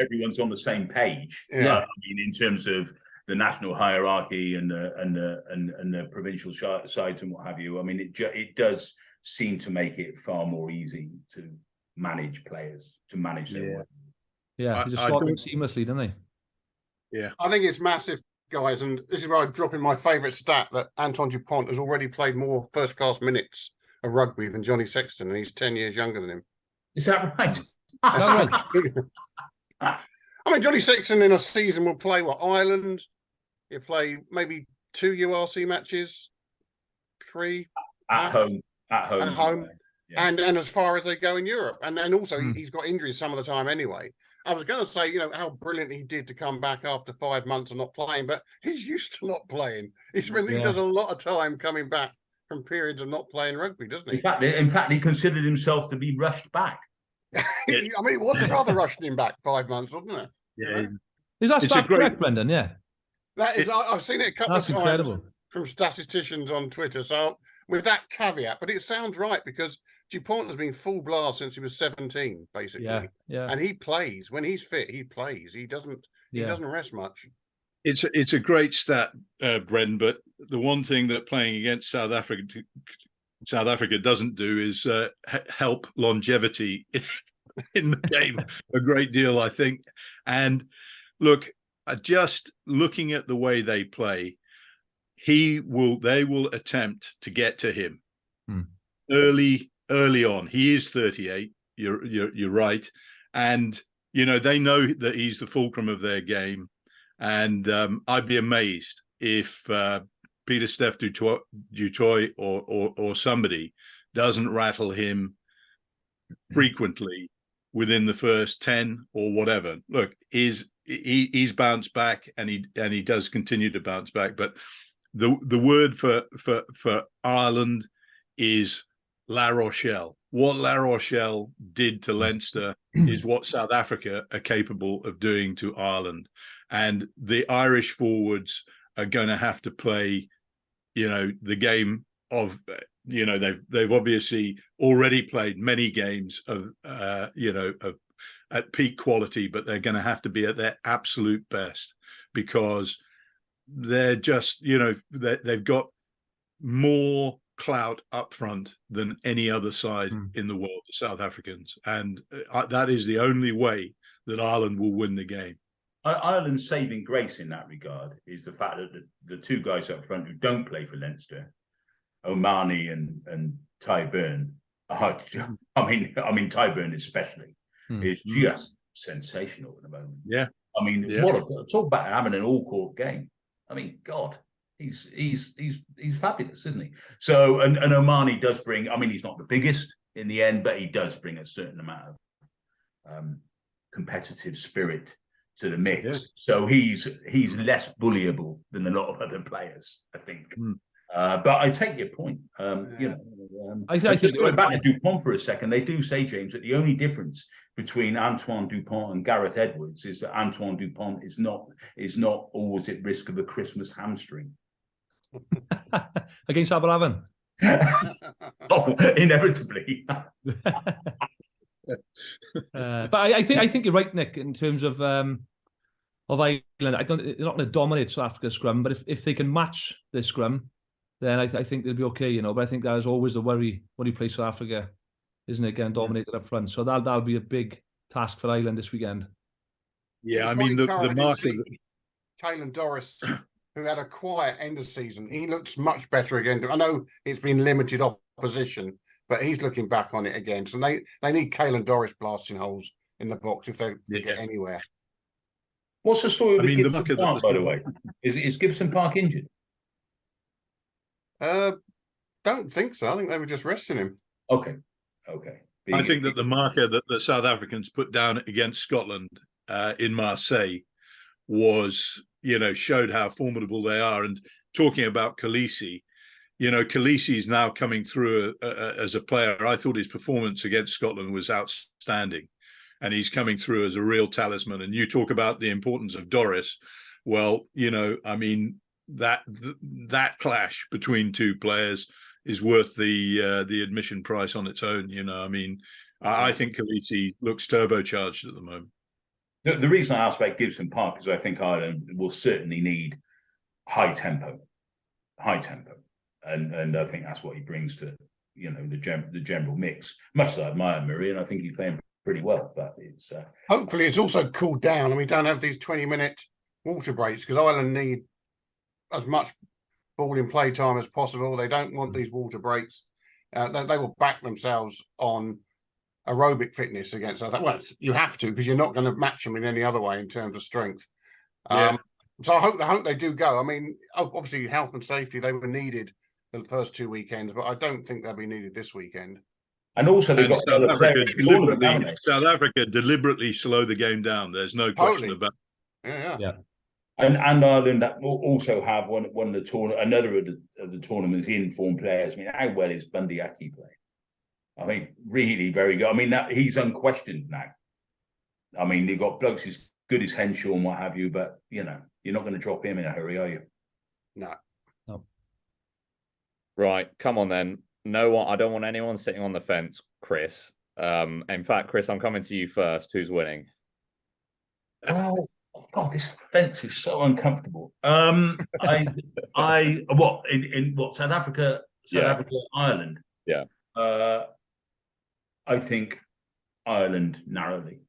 everyone's on the same page. Yeah. In terms of the national hierarchy and the provincial sides and what have you. I mean, it does seem to make it far more easy to manage players, to manage their work. Yeah, he just slot them seamlessly, don't they? Yeah, I think it's massive, guys, and this is where I drop in my favourite stat that Antoine Dupont has already played more first-class minutes of rugby than Johnny Sexton, and he's 10 years younger than him. Is that right? I mean, Johnny Sexton in a season will play Ireland. He'll play maybe 2 URC matches, 3 at home. Yeah. And as far as they go in Europe, and also he's got injuries some of the time anyway. I was going to say, you know, how brilliant he did to come back after 5 months of not playing, but he's used to not playing. He does a lot of time coming back from periods of not playing rugby, doesn't he? In fact, he considered himself to be rushed back. I mean, it was rather rushed him back 5 months, wasn't it? Yeah. Is that stat correct, Brendan? Yeah. That is, I've seen it a couple of times incredible. From statisticians on Twitter. So with that caveat, but it sounds right because Dupont has been full blast since he was 17, basically. Yeah. And he plays when he's fit. He plays. He doesn't rest much. It's a great stat, Bren. But the one thing that playing against South Africa doesn't do is help longevity in the game a great deal, I think. And look, just looking at the way they play, they will attempt to get to him early on. He is 38. You're right, and you know they know that he's the fulcrum of their game. And I'd be amazed if Pieter-Steph du Toit or somebody doesn't rattle him frequently within the first 10 or whatever. Look, he's bounced back, and he does continue to bounce back. But the word for Ireland is La Rochelle. What La Rochelle did to Leinster is what South Africa are capable of doing to Ireland. And the Irish forwards are going to have to play, you know, the game of, you know, they've obviously already played many games of, at peak quality, but they're going to have to be at their absolute best because they're just, you know, they've got more clout up front than any other side in the world, the South Africans. And that is the only way that Ireland will win the game. Ireland's saving grace in that regard is the fact that the two guys up front who don't play for Leinster, O'Mahony and Tyburn, I mean Tyburn especially, is just sensational at the moment. Yeah. I mean, talk about having an all-court game. I mean, God, he's fabulous, isn't he? So, and O'Mahony does bring, I mean, he's not the biggest in the end, but he does bring a certain amount of competitive spirit to the mix. Yeah. So he's less bullyable than a lot of other players, I think. But I take your point. You know, I just going back to Dupont for a second. They do say, James, that the only difference between Antoine Dupont and Gareth Edwards is that Antoine Dupont is not always at risk of a Christmas hamstring against Aberafan. Oh, inevitably. But I think you're right, Nick, in terms of Ireland. They're not going to dominate South Africa's scrum, but if they can match their scrum, then I think they'll be okay, you know. But I think that is always the worry when you play South Africa, isn't it? Getting dominated up front. So that'll be a big task for Ireland this weekend. Yeah, I mean the market. Caelan Doris, who had a quiet end of season, he looks much better again. I know it's been limited opposition, but he's looking back on it again. So they need Caelan Doris blasting holes in the box if they get anywhere. What's the story with Gibson Park, by the way? Is Gibson Park injured? Don't think so. I think they were just resting him. Okay. I think that the marker that the South Africans put down against Scotland in Marseille was, you know, showed how formidable they are. And talking about Khaleesi, you know, Khaleesi is now coming through as a player. I thought his performance against Scotland was outstanding, and he's coming through as a real talisman. And you talk about the importance of Doris. Well, you know, I mean, that clash between two players is worth the admission price on its own. You know, I mean, I think Khaleesi looks turbocharged at the moment. The reason I asked about Gibson Park is I think Ireland will certainly need high tempo, and I think that's what he brings to the general mix. Much as I admire Murray, and I think he's playing pretty well, but it's hopefully it's also cooled down, and we don't have these 20-minute water breaks, because Ireland need as much ball in play time as possible. They don't want these water breaks. They will back themselves on aerobic fitness against us. Well, you have to, because you're not going to match them in any other way in terms of strength. So I hope they do go. I mean, obviously health and safety, they were needed the first 2 weekends, but I don't think they'll be needed this weekend. And also they've got South Africa deliberately slow the game down. There's no question about it. Yeah. And Ireland also have one of the another of the tournament's informed players. I mean, how well is Bundy Aki playing? I mean, really very good. I mean, he's unquestioned now. I mean, you've got blokes as good as Henshaw and what have you, but you're not going to drop him in a hurry, are you? No. Right, come on then. I don't want anyone sitting on the fence, Chris. In fact, Chris, I'm coming to you first. Who's winning? Oh God, this fence is so uncomfortable. I what in what South Africa, Ireland? Yeah. I think Ireland narrowly.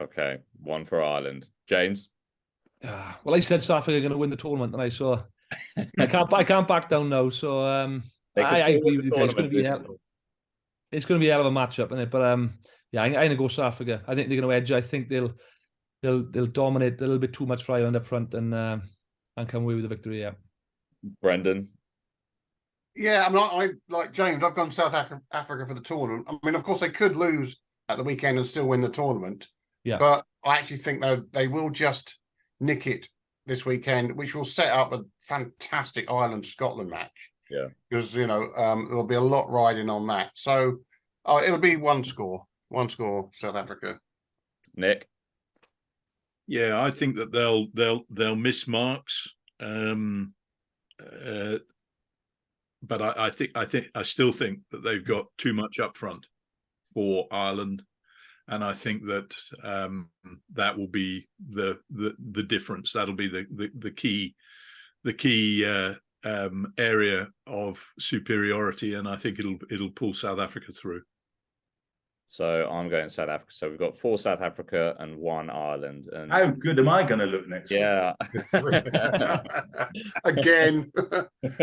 Okay, one for Ireland. James? Well, I said South Africa are going to win the tournament, and I saw I can't back down now. So I agree with you guys. It's going to be a hell of a matchup, isn't it? But I'm going to go South Africa. I think they're going to edge. I think they'll dominate a little bit too much for Ireland up front and come away with the victory. Yeah. Brendan? Yeah, I mean, I like James. I've gone South Africa for the tournament. I mean, of course, they could lose at the weekend and still win the tournament. Yeah. But I actually think they will just nick it this weekend, which will set up a fantastic Ireland-Scotland match. Yeah. Because, there'll be a lot riding on that. So it'll be one score, South Africa. Nick? Yeah, I think that they'll miss marks. But I still think that they've got too much up front for Ireland, and I think that that will be the difference. That'll be the key area of superiority, and I think it'll pull South Africa through. So I'm going South Africa. So we've got 4 South Africa and 1 Ireland. And how good am I going to look next week? Again.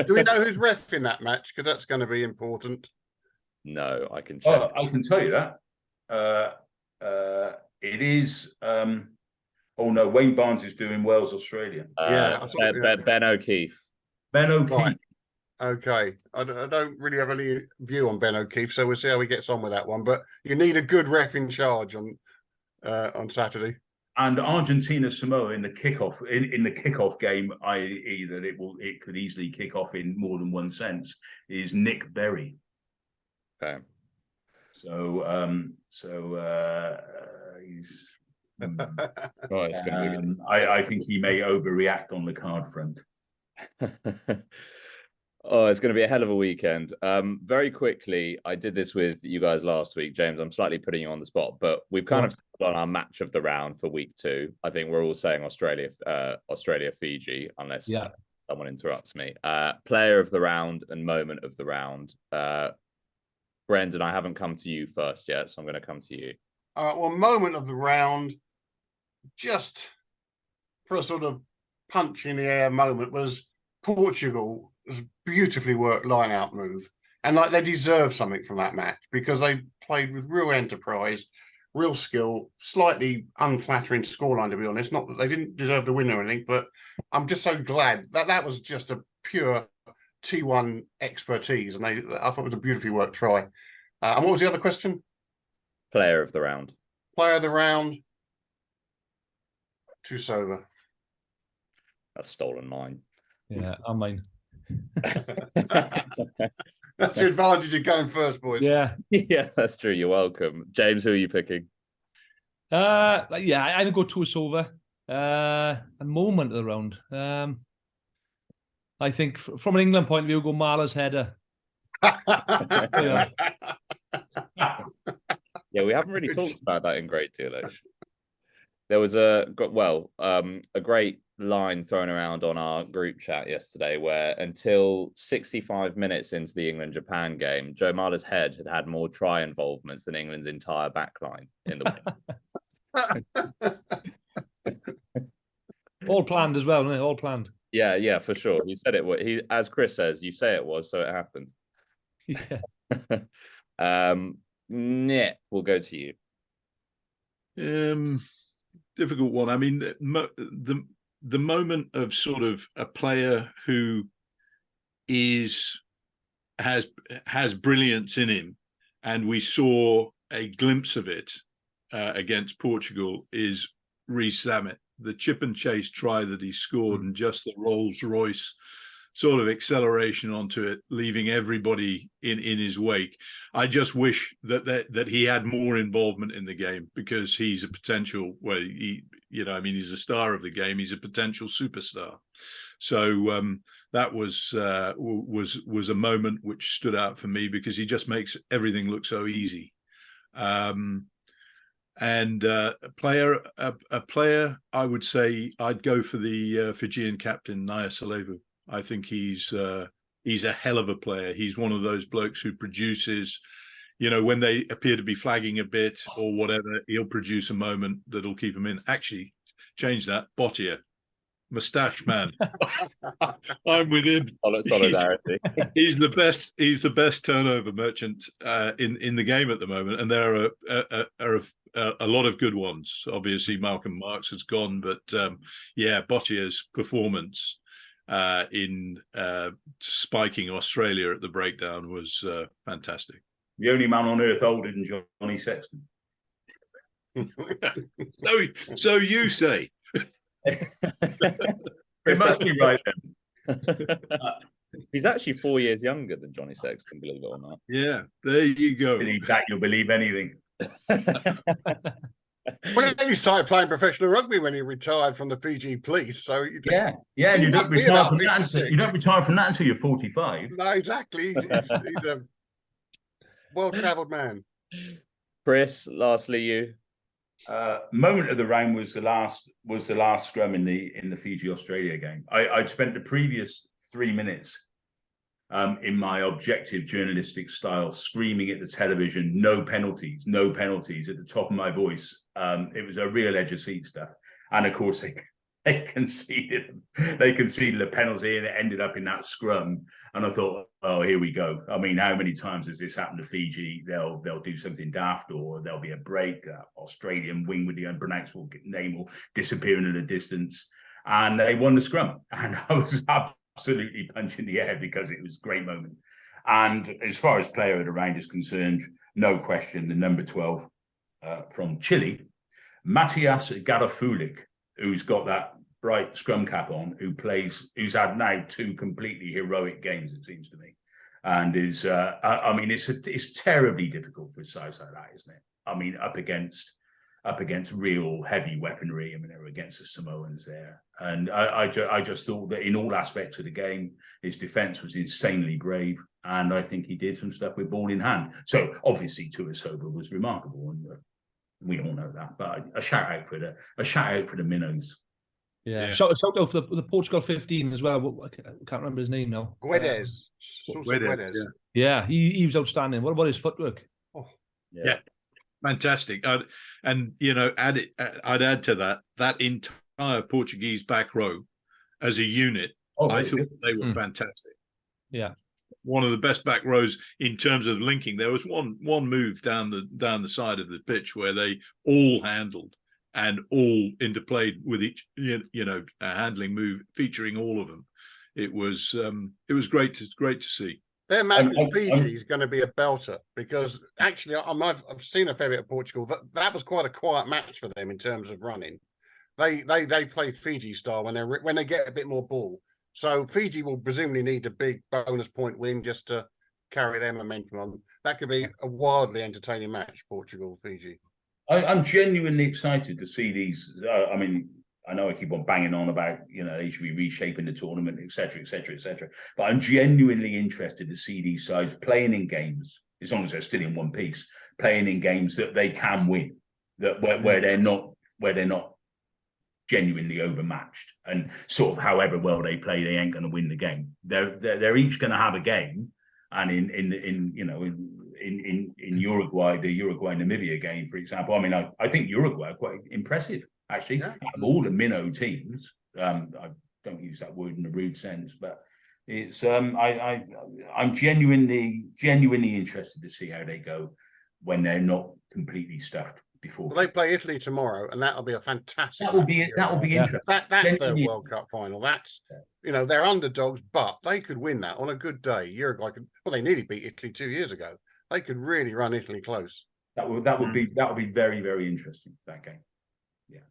Do we know who's ref in that match? Because that's going to be important. No, I can check. I can tell you that. It is. Wayne Barnes is doing Wales, Australia. Ben O'Keefe. Ben O'Keefe. Right. Okay, I don't really have any view on Ben O'Keefe, so we'll see how he gets on with that one. But you need a good ref in charge on Saturday. And Argentina Samoa in the kickoff in the kickoff game, i.e. that it could easily kick off in more than one sense, is Nick Berry. Okay. So he's. It's going to be. I think he may overreact on the card front. Oh, it's going to be a hell of a weekend. Very quickly, I did this with you guys last week, James. I'm slightly putting you on the spot, but we've kind of settled on our match of the round for week 2. I think we're all saying Australia, Fiji, unless someone interrupts me. Player of the round and moment of the round. Brendan, I haven't come to you first yet, so I'm going to come to you. Well, moment of the round, just for a sort of punch in the air moment, was Portugal. It was a beautifully worked line-out move. And like they deserve something from that match because they played with real enterprise, real skill, slightly unflattering scoreline, to be honest. Not that they didn't deserve the win or anything, but I'm just so glad that was just a pure T1 expertise. And I thought it was a beautifully worked try. And what was the other question? Player of the round. Player of the round. Tusova. That's stolen mine. Yeah, I'm mine. That's the advantage of going first, boys. Yeah, that's true. You're welcome. James, who are you picking? I'm go Tusova. A moment of the round. I think from an England point of view, go Marla's header. Yeah, we haven't really talked about that in great deal, actually. There was a great line thrown around on our group chat yesterday where until 65 minutes into the England-Japan game, Joe Marler's head had more try involvements than England's entire backline in the win. All planned as well, isn't it? All planned. Yeah, for sure. He said it. He, as Chris says, you say it was, so it happened. Yeah. Nick, we'll go to you. Difficult one. I mean, the moment of sort of a player who has brilliance in him, and we saw a glimpse of it against Portugal, is Reece Zammit. The chip and chase try that he scored, and just the Rolls Royce sort of acceleration onto it, leaving everybody in his wake. I just wish that he had more involvement in the game, because he's a potential, well, he's a star of the game. He's a potential superstar. So that was a moment which stood out for me, because he just makes everything look so easy. And a player, I would say I'd go for the Fijian captain, Naya Salevu. I think he's a hell of a player. He's one of those blokes who produces, when they appear to be flagging a bit or whatever, he'll produce a moment that'll keep him in. Actually, change that. Bottier, moustache man. I'm with him. Solidarity. He's the best turnover merchant in the game at the moment, and there are a lot of good ones. Obviously, Malcolm Marks has gone, but Bottier's performance in spiking Australia at the breakdown was fantastic. The only man on earth older than Johnny Sexton. So you say. It must be right then. He's actually 4 years younger than Johnny Sexton, believe it or not. Yeah, there you go. Believe that, you'll believe anything. Well, he started playing professional rugby when he retired from the Fiji police. So yeah, and you don't retire from that. You don't retire from that until you're 45. No, exactly. He's a well-travelled man. Chris, lastly, you. Moment of the round was the last scrum in the Fiji Australia game. I'd spent the previous 3 minutes in my objective journalistic style, screaming at the television, no penalties, at the top of my voice. It was a real edge of seat stuff. And of course, they conceded a penalty, and it ended up in that scrum. And I thought, oh, here we go. I mean, how many times has this happened to Fiji? They'll do something daft, or there'll be a break. Australian wing with the unpronounceable name will disappear into the distance. And they won the scrum. And I was absolutely punching the air, because it was a great moment. And as far as player of the round is concerned, no question, the number 12 from Chile, Matthias Garafulik, who's got that bright scrum cap on, who's had now 2 completely heroic games, it seems to me. And is, it's terribly difficult for a side like that, isn't it? I mean, up against real heavy weaponry. I mean, they were against the Samoans there. And I just thought that in all aspects of the game, his defence was insanely brave. And I think he did some stuff with ball in hand. So obviously Tuisoba was remarkable, and we all know that. But a shout out for the minnows. Yeah. Shout out for the Portugal 15 as well. I can't remember his name now. Guedes. Yeah, he was outstanding. What about his footwork? Oh. Yeah. Fantastic. I'd add to that entire Portuguese back row as a unit. I thought they were fantastic. Yeah. One of the best back rows in terms of linking. There was one move down the side of the pitch where they all handled and all interplayed with each, a handling move featuring all of them. It was great to see. Their match with Fiji is going to be a belter, because actually I've seen a fair bit of Portugal. That was quite a quiet match for them in terms of running. They play Fiji style when they get a bit more ball. So Fiji will presumably need a big bonus point win just to carry their momentum on. That could be a wildly entertaining match, Portugal-Fiji. I'm genuinely excited to see these. I know I keep on banging on about, they should be reshaping the tournament, et cetera, et cetera, et cetera. But I'm genuinely interested to see these sides playing in games, as long as they're still in one piece, playing in games that they can win, that where they're not genuinely overmatched, and sort of however well they play, they ain't going to win the game. They're each going to have a game, and in Uruguay, the Uruguay-Namibia game, for example, I mean, I think Uruguay are quite impressive actually. Yeah. Out of all the minnow teams, I don't use that word in a rude sense, but it's I'm genuinely interested to see how they go when they're not completely stuffed before. Well, they play Italy tomorrow, and that'll be a fantastic. That will be interesting. That's their World Cup final. That's they're underdogs, but they could win that on a good day. Uruguay could. Well, they nearly beat Italy 2 years ago. They could really run Italy close. That would be very, very interesting for that game. Yeah.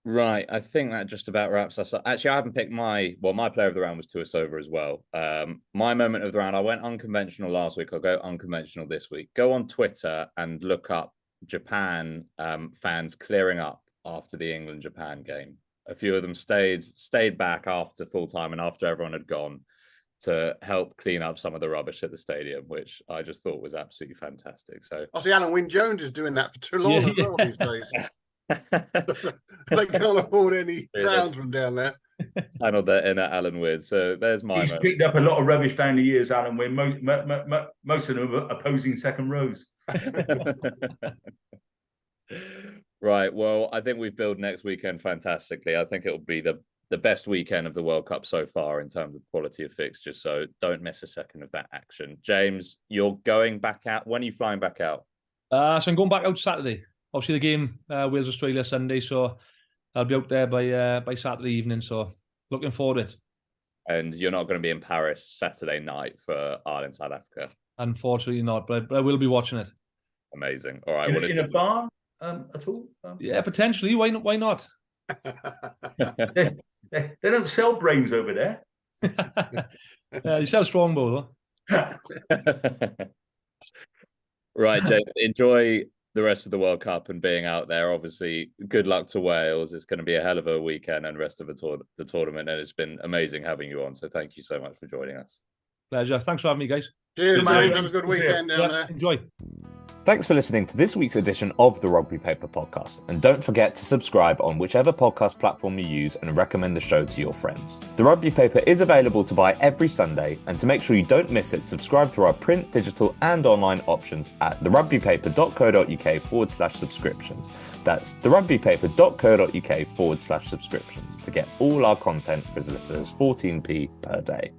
Right, I think that just about wraps us up. Actually, I haven't picked my player of the round was Tuisova as well. My moment of the round, I went unconventional last week. I'll go unconventional this week. Go on Twitter and look up Japan fans clearing up after the England-Japan game. A few of them stayed back after full time and after everyone had gone to help clean up some of the rubbish at the stadium, which I just thought was absolutely fantastic. So I see Alan Wynne-Jones is doing that for Toulon as well these days. They can't afford any groundsmen down there. Channeled that in at Alan Wynne. So there's my He's picked up a lot of rubbish down the years, Alan Wynne. Most of them are opposing second rows. Right. Well, I think we've built next weekend fantastically. I think it'll be the best weekend of the World Cup so far in terms of quality of fixtures. So don't miss a second of that action. James, you're going back out. When are you flying back out? So I'm going back out Saturday. Obviously, the game Wales Australia Sunday, so I'll be out there by Saturday evening. So looking forward to it. And you're not going to be in Paris Saturday night for Ireland South Africa? Unfortunately, not. But I will be watching it. Amazing. All right. In a bar at all? Yeah, potentially. Why not? They don't sell brains over there. You sell Strongbow though. Right, James. Enjoy the rest of the World Cup and being out there. Obviously, good luck to Wales. It's going to be a hell of a weekend and rest of the tournament. And it's been amazing having you on. So thank you so much for joining us. Pleasure. Thanks for having me, guys. Cheers, James. Have a good weekend down there. Enjoy. Thanks for listening to this week's edition of the Rugby Paper podcast. And don't forget to subscribe on whichever podcast platform you use and recommend the show to your friends. The Rugby Paper is available to buy every Sunday. And to make sure you don't miss it, subscribe through our print, digital and online options at therugbypaper.co.uk/subscriptions. That's therugbypaper.co.uk/subscriptions to get all our content for as little as 14p per day.